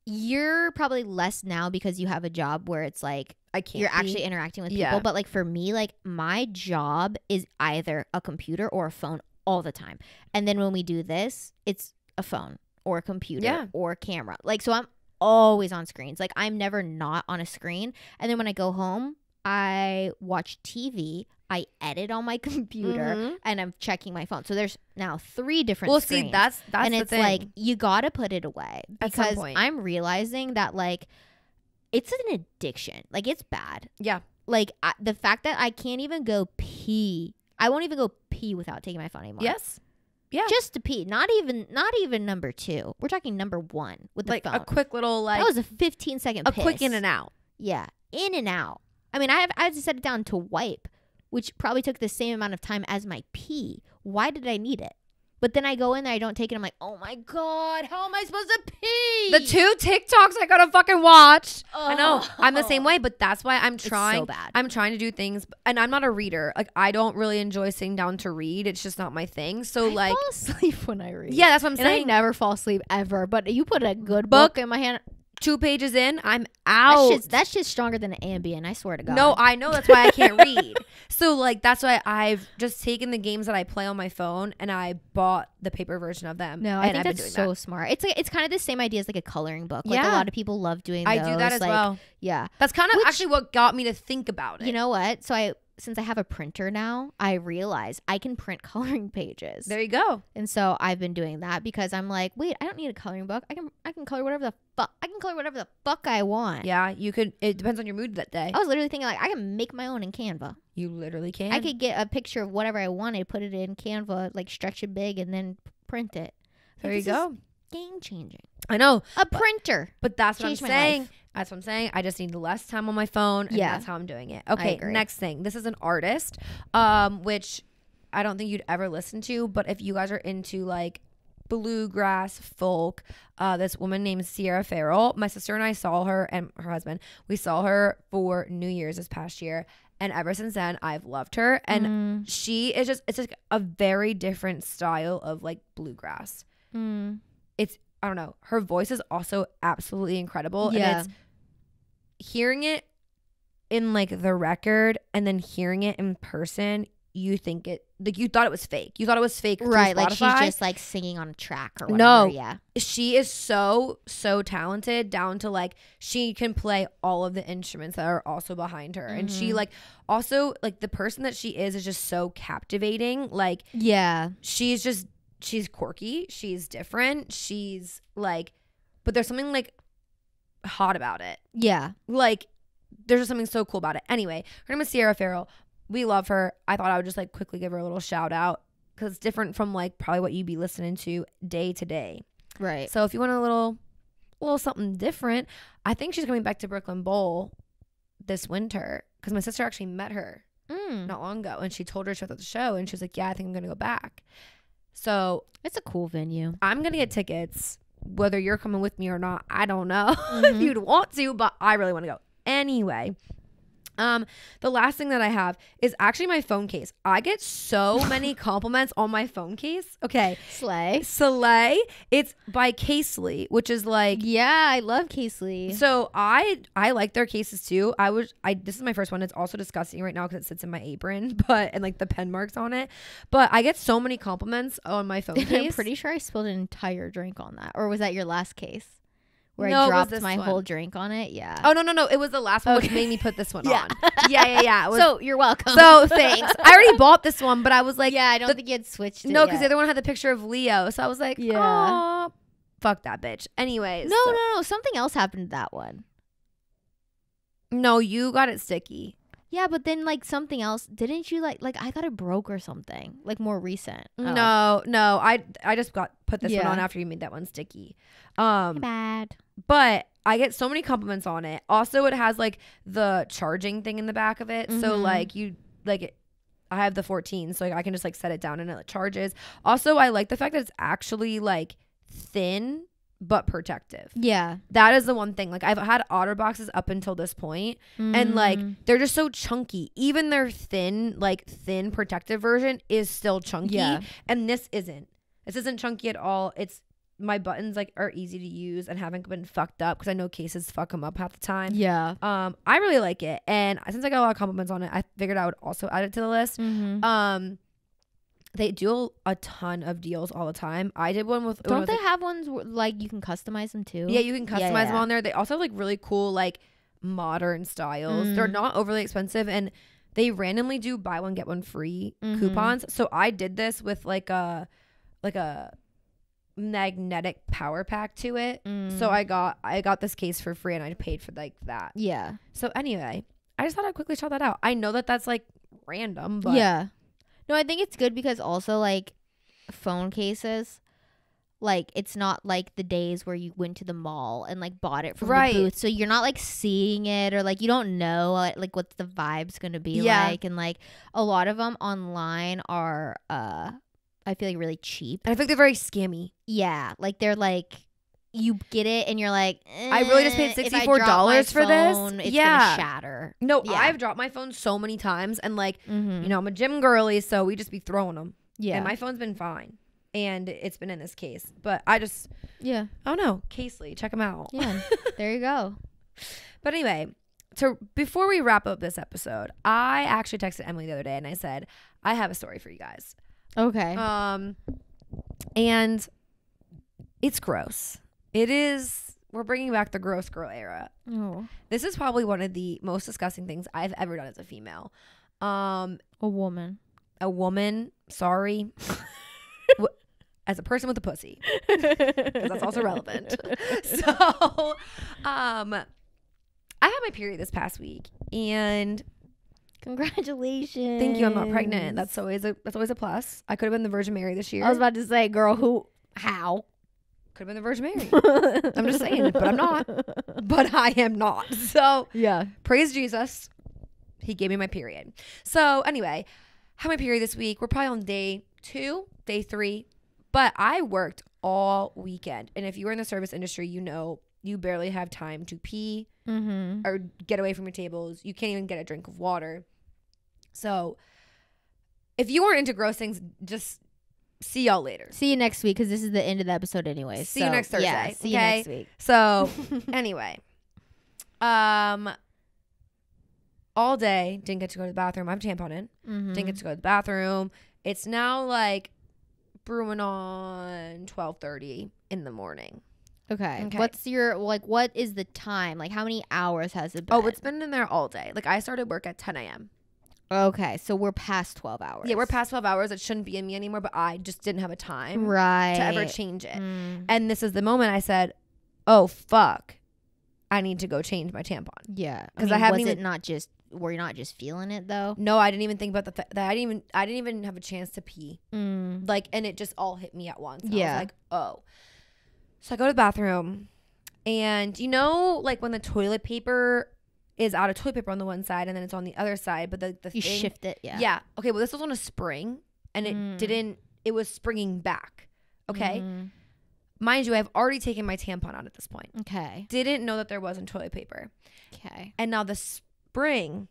you're probably less now because you have a job where it's like you're actually interacting with people. Yeah. But like for me, like my job is either a computer or a phone all the time. And then when we do this, it's a phone or a computer or a camera. Like, so I'm always on screens. Like I'm never not on a screen. And then when I go home, I watch TV. I edit on my computer and I'm checking my phone. So there's now 3 different screens. See, that's and the it's thing. like you gotta put it away because I'm realizing that like it's an addiction. Like it's bad. Yeah. Like the fact that I can't even go pee. I won't even go pee without taking my phone anymore. Yes. Yeah. Just to pee. Not even number 2. We're talking number 1 with the like phone. a quick little like that was a 15-second piss. quick in and out. Yeah. In and out. I mean, I had to set it down to wipe, which probably took the same amount of time as my pee. Why did I need it? But then I go in there, I don't take it. I'm like, oh my God, how am I supposed to pee? The 2 TikToks I gotta fucking watch. I know. I'm the same way, but that's why I'm trying. It's so bad. I'm trying to do things, and I'm not a reader. Like I don't really enjoy sitting down to read. It's just not my thing. So I fall asleep when I read. Yeah, that's what I'm and saying. I never fall asleep ever. But you put a good book in my hand. 2 pages in, I'm out. That shit's stronger than an Ambien, I swear to God. No, I know. That's why I can't read. So, like, that's why I've just taken the games that I play on my phone and I bought the paper version of them. No, I think that's so smart. It's like it's kind of the same idea as like a coloring book. Like a lot of people love doing those. I do that as well. Yeah. That's kind of actually what got me to think about it. You know what? So since I have a printer now, I realize I can print coloring pages. There you go. And so I've been doing that because I'm like, wait, I don't need a coloring book. I can color whatever the fuck. I can color whatever the fuck I want. Yeah, you could. It depends on your mood that day. I was literally thinking like I can make my own in Canva. You literally can. I could get a picture of whatever I wanted, put it in Canva, like stretch it big, and then print it. There you go. Game changing. I know. A printer. But that's what I'm Changed my saying. life. That's what I'm saying. I just need less time on my phone, and that's how I'm doing it. Okay, next thing. This is an artist, which I don't think you'd ever listen to, but if you guys are into like bluegrass, folk, this woman named Sierra Farrell, my sister and I saw her, and her husband, we saw her for New Year's this past year. And ever since then, I've loved her. And she is it's like a very different style of like bluegrass. It's, I don't know. Her voice is also absolutely incredible. Yeah. And it's hearing it in like the record and then hearing it in person, you think it, like you thought it was fake. You thought it was fake. Right. Spotify. Like she's just like singing on a track or whatever. No. Yeah. She is so talented down to like she can play all of the instruments that are also behind her. And she like also like the person that she is just so captivating. Like yeah. She's quirky. She's different. She's like, but there's something like hot about it. Yeah. Like there's just something so cool about it. Anyway, her name is Sierra Farrell. We love her. I thought I would just like quickly give her a little shout out because it's different from like probably what you'd be listening to day to day. Right. So if you want a little something different, I think she's coming back to Brooklyn Bowl this winter because my sister actually met her not long ago and she told her she was at the show and she was like, yeah, I think I'm going to go back. So it's a cool venue. I'm going to get tickets whether you're coming with me or not. I don't know if you'd want to, but I really want to go. Anyway, The last thing that I have is actually my phone case. I get so many compliments on my phone case. Okay. Slay. It's by Casely, which is like, yeah, I love Casely. So I like their cases too. This is my first one. It's also disgusting right now because it sits in my apron, and like the pen marks on it. But I get so many compliments on my phone case. I'm pretty sure I spilled an entire drink on that. Or was that your last case? Where I dropped my whole drink on it? Yeah. Oh, no. It was the last one, which made me put this one on. Yeah. So you're welcome. So thanks. I already bought this one, but I was like... Yeah, I don't think you had switched it. No, because the other one had the picture of Leo. So I was like, oh, fuck that bitch. Anyways. No. Something else happened to that one. No, you got it sticky. Yeah, but then like something else. Didn't you like I thought it broke or something. Like more recent. No. I just put this one on after you made that one sticky. Bad. But I get so many compliments on it. Also, it has like the charging thing in the back of it. So like I have the 14, so like I can just like set it down and it charges. Also, I like the fact that it's actually like thin but protective. Yeah. That is the one thing. Like I've had OtterBoxes up until this point, and like they're just so chunky. Even their thin protective version is still chunky. Yeah. And this isn't. This isn't chunky at all. It's my buttons like are easy to use and haven't been fucked up because I know cases fuck them up half the time. Yeah. I really like it, and since I got a lot of compliments on it, I figured I would also add it to the list. They do a ton of deals all the time. I did one with... Don't they have ones where, like you can customize them too? Yeah, you can customize them on there. They also have like really cool like modern styles. They're not overly expensive, and they randomly do buy one get one free coupons. So I did this with like a magnetic power pack to it. So I got this case for free, and I paid for like that. Yeah. So anyway, I just thought I'd quickly shout that out. I know that that's like random, but yeah. No, I think it's good because also like phone cases, like it's not like the days where you went to the mall and like bought it from the booth. So you're not like seeing it, or like you don't know like what the vibe's gonna be like. And like a lot of them online are I feel like really cheap. And I think they're very scammy. Yeah, like they're like you get it and you're like, I really just paid $64 for this. It's gonna shatter. No, I've dropped my phone so many times, and like you know, I'm a gym girly, so we just be throwing them. Yeah, and my phone's been fine, and it's been in this case. But I don't know, Casely, check them out. Yeah, there you go. But anyway, before we wrap up this episode, I actually texted Emily the other day, and I said I have a story for you guys. Okay. And it's gross. It is. We're bringing back the gross girl era. Oh. This is probably one of the most disgusting things I've ever done as a female. A woman. Sorry. As a person with a pussy. 'Cause that's also relevant. So, I had my period this past week, and congratulations. Thank you. I'm not pregnant. That's always a plus. I could have been the Virgin Mary this year. I was about to say, girl, how? Could have been the Virgin Mary. I'm just saying, but I'm not. But I am not. So yeah, praise Jesus. He gave me my period. So anyway, had my period this week. We're probably on day 2, day 3. But I worked all weekend. And if you were in the service industry, you know you barely have time to pee or get away from your tables. You can't even get a drink of water. So if you weren't into gross things, just see y'all later. See you next week, because this is the end of the episode anyway. See you next Thursday. Yeah, see you next week. So anyway, all day didn't get to go to the bathroom. I have a tampon in. Didn't get to go to the bathroom. It's now like brewing on 12:30 in the morning. Okay. What's your what is the time? Like how many hours has it been? Oh, it's been in there all day. Like I started work at 10 a.m. Okay, so we're past 12 hours. Yeah, we're past 12 hours. It shouldn't be in me anymore, but I just didn't have a time to ever change it. And this is the moment I said, oh, fuck. I need to go change my tampon. Yeah. Because I haven't even... Were you not just feeling it, though? No, I didn't even think about the fact that I didn't even have a chance to pee. Like, and it just all hit me at once. Yeah. I was like, oh. So I go to the bathroom, and you know, like when the toilet paper is out of toilet paper on the one side and then it's on the other side, but the you thing, shift it. Yeah. Okay. Well, this was on a spring, and it was springing back. Okay. Mind you, I've already taken my tampon out at this point. Okay. Didn't know that there wasn't toilet paper. Okay. And now the spring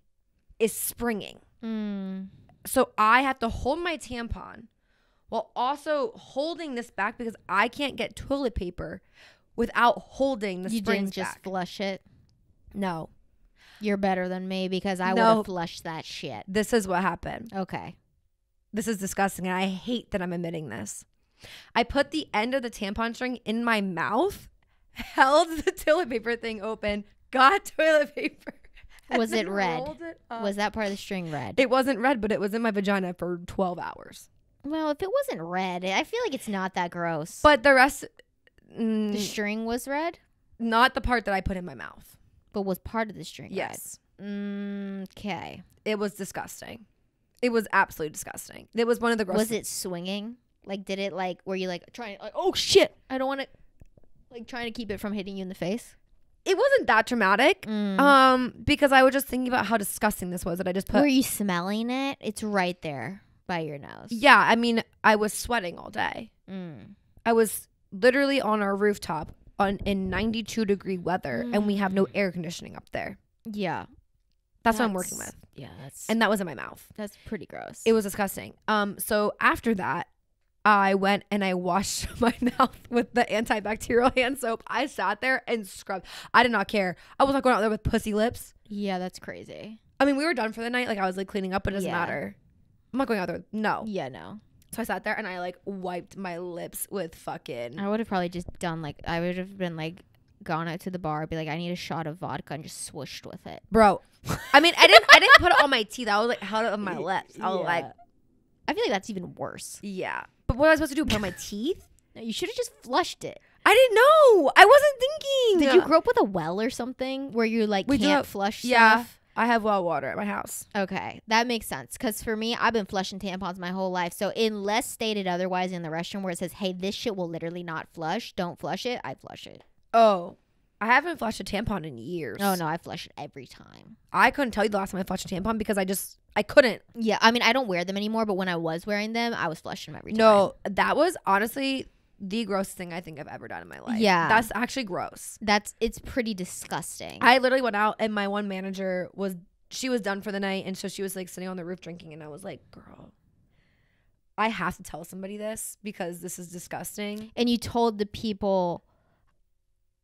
is springing. Mm. So I have to hold my tampon while also holding this back because I can't get toilet paper without holding the springs didn't just back. flush it? No. You're better than me because I would have flushed that shit. This is what happened. Okay. This is disgusting, and I hate that I'm admitting this. I put the end of the tampon string in my mouth, held the toilet paper thing open, got toilet paper. Was it red? It was that part of the string red? It wasn't red, but it was in my vagina for 12 hours. Well, if it wasn't red, I feel like it's not that gross. But the rest... the string was red? Not the part that I put in my mouth. But was part of the string yes. red? Okay. It was disgusting. It was absolutely disgusting. It was one of the gross... Was it swinging? Like, did it, like, were you, like, trying, like, oh, shit, I don't want to, like, trying to keep it from hitting you in the face? It wasn't that dramatic, because I was just thinking about how disgusting this was that I just put... Were you smelling it? It's right there by your nose. Yeah, I mean, I was sweating all day. I was literally on our rooftop in 92-degree weather, and we have no air conditioning up there. Yeah. That's what I'm working with. Yeah, that's... And that was in my mouth. That's pretty gross. It was disgusting. So after that, I went and I washed my mouth with the antibacterial hand soap. I sat there and scrubbed. I did not care. I was not going out there with pussy lips. Yeah, that's crazy. I mean, we were done for the night. Like, I was, like, cleaning up, but it doesn't matter. I'm not going out there. No. Yeah, no. So I sat there and I, like, wiped my lips with fucking... I would have probably just done, like, I would have been, like, gone out to the bar, be like, I need a shot of vodka and just swooshed with it. Bro. I mean, I didn't put it on my teeth. I was, like, held it on my lips. I was like... I feel like that's even worse. Yeah. But what was I supposed to do? Put on my teeth? No, you should have just flushed it. I didn't know. I wasn't thinking. Did you grow up with a well or something where you, like, can't flush stuff? Yeah. I have well water at my house. Okay, that makes sense. Because for me, I've been flushing tampons my whole life. So unless stated otherwise in the restroom where it says, hey, this shit will literally not flush, don't flush it, I flush it. Oh, I haven't flushed a tampon in years. Oh, no, I flush it every time. I couldn't tell you the last time I flushed a tampon because I couldn't. Yeah, I mean, I don't wear them anymore, but when I was wearing them, I was flushing them every time. No, that was honestly the grossest thing I think I've ever done in my life. Yeah. That's actually gross. It's pretty disgusting. I literally went out and my one manager she was done for the night, and so she was, like, sitting on the roof drinking, and I was like, girl, I have to tell somebody this because this is disgusting. And you told the people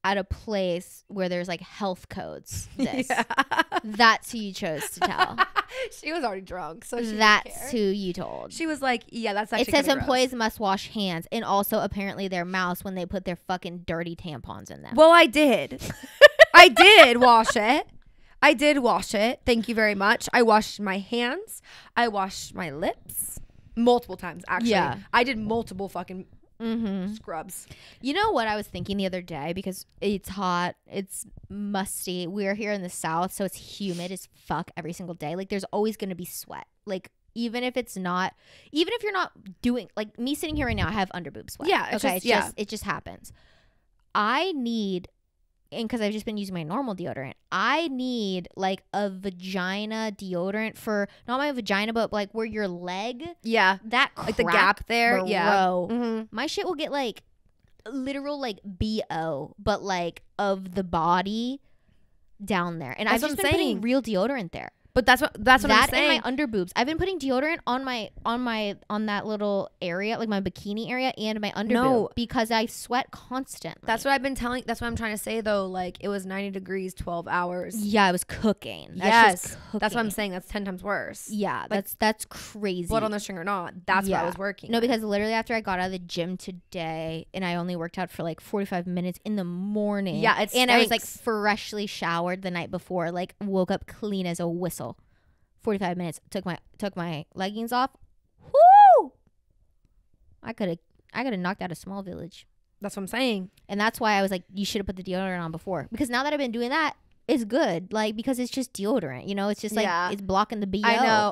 at a place where there's, like, health codes this. Yeah. That's who you chose to tell. She was already drunk, so she That's didn't care. who you told. She was like, yeah, that's actually It says kinda employees gross. must wash hands and also apparently their mouths when they put their fucking dirty tampons in them. Well, I did. I did wash it. I did wash it. Thank you very much. I washed my hands. I washed my lips multiple times, actually. Yeah. I did multiple fucking scrubs. You know what I was thinking the other day, because it's hot, it's musty. We're here in the South, so it's humid as fuck every single day. Like, there's always going to be sweat. Like, even if you're not doing, like, me sitting here right now, I have underboob sweat. Yeah. It just happens. I need, and because I've just been using my normal deodorant, I need, like, a vagina deodorant for, not my vagina, but, like, where your leg, Yeah. that crack, Like the gap there. bro, Yeah. my shit will get, like, literal, like, BO, but, like, of the body down there. And That's I've what just I'm been saying. putting real deodorant there. But that's what I'm That saying. and my underboobs. I've been putting deodorant on that little area, like my bikini area, and my underboob No. because I sweat constantly. That's what I've been telling. That's what I'm trying to say, though. Like, it was 90 degrees, 12 hours. Yeah, I was cooking. Yes. That's what I'm saying. That's 10 times worse. Yeah, Like, that's crazy. Blood on the string or not. That's what I was working. No, with. because literally after I got out of the gym today, and I only worked out for like 45 minutes in the morning. Yeah, it and I was like stinks. freshly showered the night before, like woke up clean as a whistle. 45 minutes. Took my leggings off. Whoo! I could have knocked out a small village. That's what I'm saying. And that's why I was like, you should have put the deodorant on before. Because now that I've been doing that, it's good. Like, because it's just deodorant. You know, it's just like, it's blocking the BO.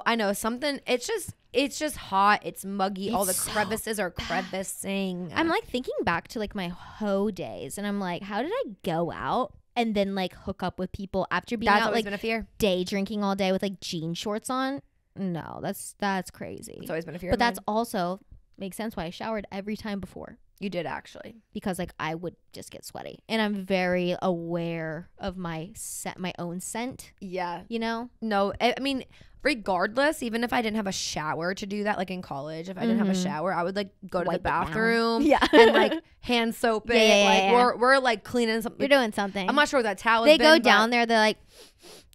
I know. Something, it's just hot. It's muggy. All the It's so crevices are crevicing. I'm like thinking back to like my hoe days. And I'm like, how did I go out and then like hook up with people after being That's out always like been a fear. day drinking all day with like jean shorts on? No, that's crazy. It's always been a fear. But of that's mine. also makes sense why I showered every time before. You did actually. Because like I would just get sweaty, and I'm very aware of my own scent. Yeah. You know? No, I mean, regardless, even if I didn't have a shower to do that, like in college, if I didn't have a shower, I would like go to the bathroom and like hand soap it. We're like cleaning something. You're doing something. I'm not sure what that towel They go down there, they're like,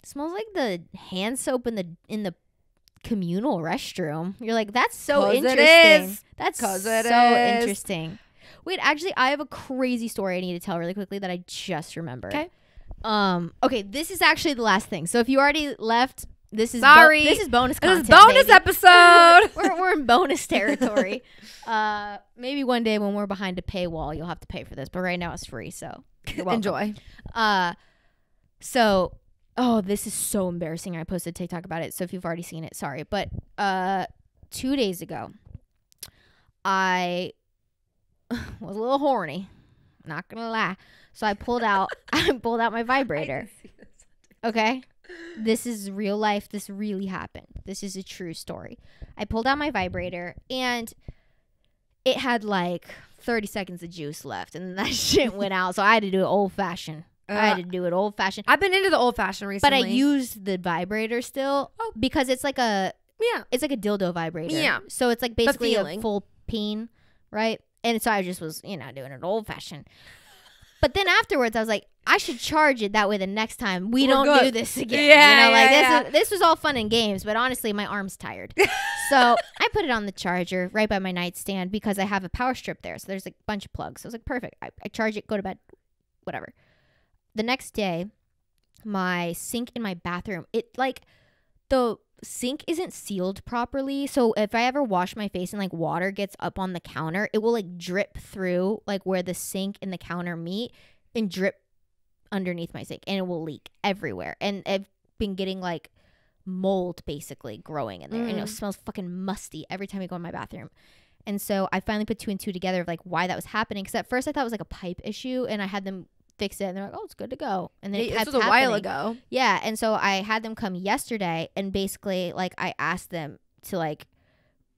smells like the hand soap in the communal restroom. You're like, that's so interesting. That's so interesting. Wait, actually, I have a crazy story I need to tell really quickly that I just remembered. Okay. Okay, this is actually the last thing. So if you already left, this is this is bonus content. This is bonus episode. we're in bonus territory. Maybe one day when we're behind a paywall, you'll have to pay for this. But right now it's free, so you're welcome. Enjoy. This is so embarrassing. I posted TikTok about it, so if you've already seen it, sorry. But 2 days ago, I was a little horny, not gonna lie. So I pulled out my vibrator. Okay, this is real life. This really happened. This is a true story. I pulled out my vibrator and it had like 30 seconds of juice left, and that shit went out. So I had to do it old fashioned. I've been into the old fashioned recently, but I used the vibrator still because it's like a dildo vibrator. Yeah, so it's like basically a full peen, right? And so I just was, doing it old fashioned. But then afterwards, I was like, I should charge it. That way the next time we don't do this again. Yeah, this was all fun and games. But honestly, my arm's tired. So I put it on the charger right by my nightstand because I have a power strip there. So there's like a bunch of plugs. So I was like, perfect. I charge it, go to bed, whatever. The next day, my sink in my bathroom, the sink isn't sealed properly, so if I ever wash my face and like water gets up on the counter, it will like drip through like where the sink and the counter meet and drip underneath my sink, and it will leak everywhere. And I've been getting like mold basically growing in there, and it smells fucking musty every time I go in my bathroom. And so I finally put 2 and 2 together of like why that was happening, because at first I thought it was like a pipe issue, and I had them fix it, and they're like, oh, it's good to go. And then this was a while ago. Yeah. And so I had them come yesterday, and basically like I asked them to like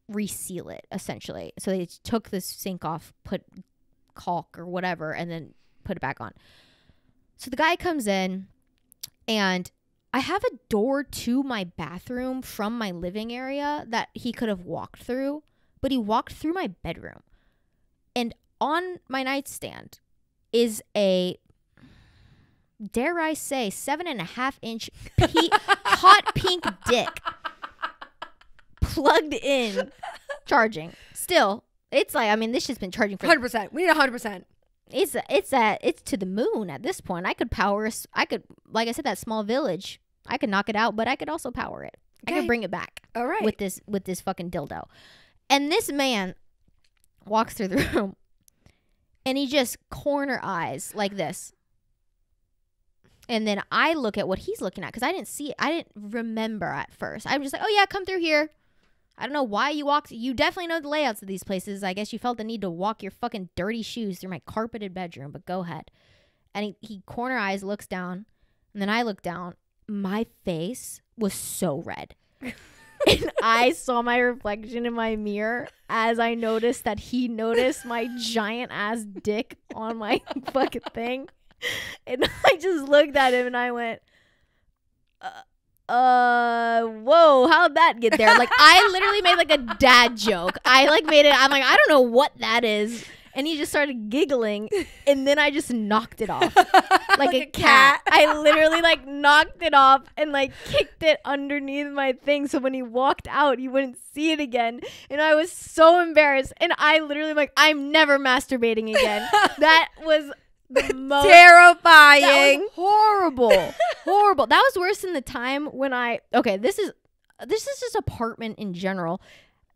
reseal it essentially. So they took the sink off, put caulk or whatever, and then put it back on. So the guy comes in, and I have a door to my bathroom from my living area that he could have walked through, but he walked through my bedroom. And on my nightstand is a, dare I say, 7.5-inch hot pink dick plugged in, charging. Still, it's like, I mean, this shit's been charging for 100%. We need 100%. It's to the moon at this point. I could, like I said, that small village, I could knock it out, but I could also power it. Okay. I could bring it back. All right. With this fucking dildo. And this man walks through the room, and he just corner eyes like this. And then I look at what he's looking at, because I didn't see it. I didn't remember at first. I was just like, oh yeah, come through here. I don't know why you walked. You definitely know the layouts of these places. I guess you felt the need to walk your fucking dirty shoes through my carpeted bedroom, but go ahead. And he corner eyes, looks down, and then I look down. My face was so red. And I saw my reflection in my mirror as I noticed that he noticed my giant ass dick on my fucking thing. And I just looked at him and I went, whoa, how'd that get there? Like, I literally made like a dad joke. I like made it, I'm like, I don't know what that is. And he just started giggling, and then I just knocked it off like a cat. I literally like knocked it off and like kicked it underneath my thing, so when he walked out, he wouldn't see it again. And I was so embarrassed, and I literally like, I'm never masturbating again. That was the most terrifying. That was horrible. That was worse than the time when this is just apartment in general.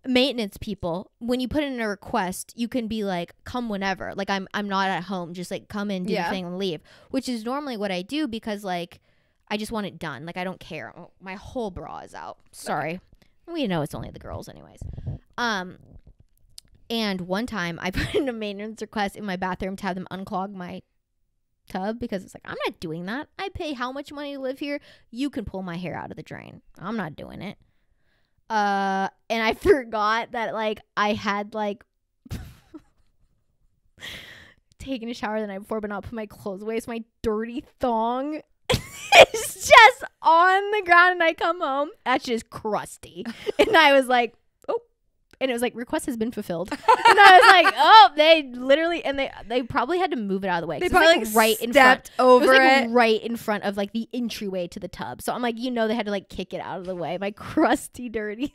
Maintenance people, when you put in a request, you can be like, come whenever, like I'm not at home, just like come in, do the thing and leave, which is normally what I do, because like I just want it done, like I don't care. My whole bra is out, sorry. We know it's only the girls anyways. And one time I put in a maintenance request in my bathroom to have them unclog my tub, because it's like, I'm not doing that. I pay how much money to live here? You can pull my hair out of the drain. I'm not doing it. And I forgot that like I had like taken a shower the night before, but not put my clothes away. So my dirty thong is just on the ground, and I come home. That's just crusty. And I was like, oh. And it was like, request has been fulfilled. And I was like, oh, they literally, and they probably had to move it out of the way. They probably like right in front. Over it was like right in front of like the entryway to the tub. So I'm like, you know, they had to like kick it out of the way. My crusty, dirty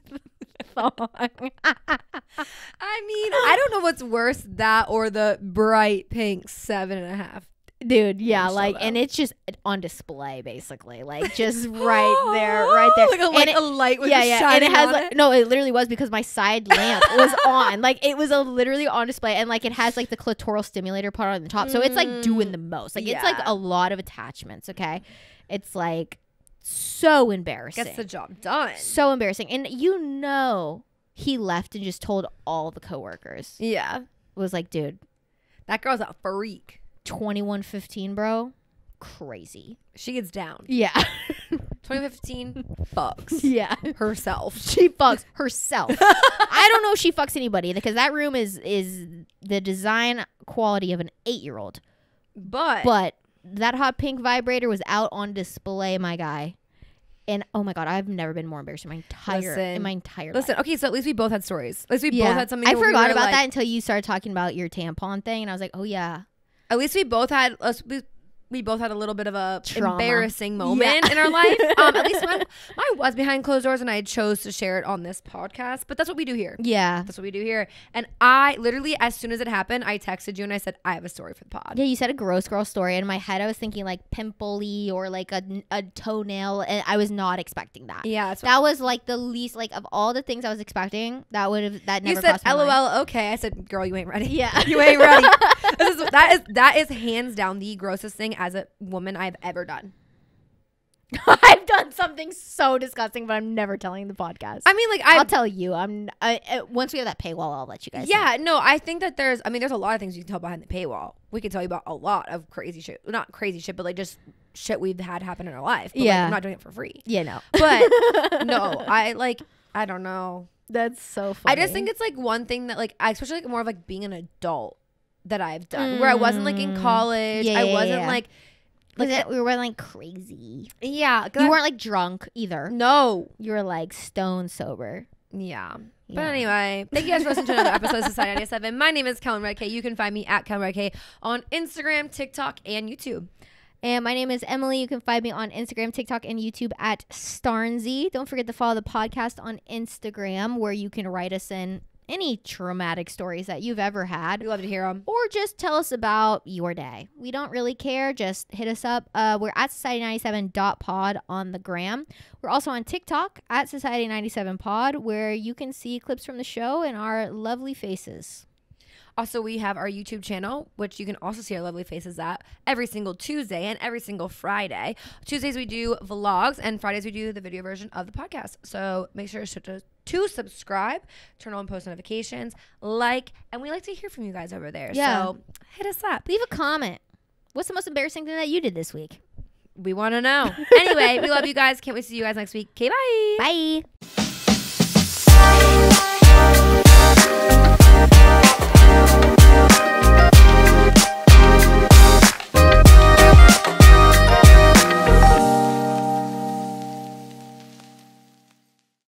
thong. I mean, I don't know what's worse, that or the bright pink 7.5. Dude, yeah, like, and it's just on display, basically, like, just right there, like a light with and it has like, no, it literally was, because my side lamp was on, like, it was literally on display, and like it has like the clitoral stimulator part on the top, so it's like doing the most, like it's like a lot of attachments. Okay, it's like so embarrassing. Gets the job done. So embarrassing, and you know, he left and just told all the coworkers. Yeah, it was like, dude, that girl's a freak. 2115, bro, crazy. She gets down. Yeah. 2015 fucks. Yeah, herself. She fucks herself. I don't know if she fucks anybody, because that room is the design quality of an 8-year-old. But that hot pink vibrator was out on display, my guy. And oh my God, I've never been more embarrassed in my entire life. Okay, so at least we both had stories. At least we both had something. I forgot about that until you started talking about your tampon thing, and I was like, oh yeah. At least we both had we both had a little bit of a embarrassing moment in our life. At least mine was behind closed doors, and I chose to share it on this podcast. But that's what we do here. Yeah, that's what we do here. And I literally, as soon as it happened, I texted you and I said, I have a story for the pod. Yeah, you said a gross girl story. And in my head, I was thinking like pimply or like a toenail, and I was not expecting that. Yeah, that was like the least, like, of all the things I was expecting. That never. You said, crossed my LOL. mind. Okay, I said, girl, you ain't ready. Yeah, you ain't ready. That is hands down the grossest thing as a woman I've ever done. I've done something so disgusting, but I'm never telling the podcast. I mean, like, I'll tell you. Once we have that paywall, I'll let you guys know. No, I think that there's a lot of things you can tell behind the paywall. We can tell you about a lot of crazy shit. Not crazy shit, but like just shit we've had happen in our life. But like, I'm not doing it for free. Yeah, no. But no, I don't know. That's so funny. I just think it's like one thing that like, especially like more of like being an adult that I've done, where I wasn't like in college. I wasn't like we were like crazy. Yeah, you weren't like drunk either. No, you were like stone sober. Yeah. But anyway, thank you guys for listening to another episode of Society 97. My name is Kellen Redkay. You can find me at Kellen Redkay on Instagram, TikTok, and YouTube. And my name is Emily. You can find me on Instagram, TikTok, and YouTube at Starnsy. Don't forget to follow the podcast on Instagram, where you can write us in any traumatic stories that you've ever had. We love to hear them. Or just tell us about your day. We don't really care. Just hit us up. We're at society97.pod on the gram. We're also on TikTok at society97pod, where you can see clips from the show and our lovely faces. Also, we have our YouTube channel, which you can also see our lovely faces at every single Tuesday and every single Friday. Tuesdays we do vlogs, and Fridays we do the video version of the podcast. So make sure to subscribe, turn on post notifications, and we like to hear from you guys over there. Yeah. So hit us up. Leave a comment. What's the most embarrassing thing that you did this week? We want to know. Anyway, we love you guys. Can't wait to see you guys next week. Okay, bye. Bye.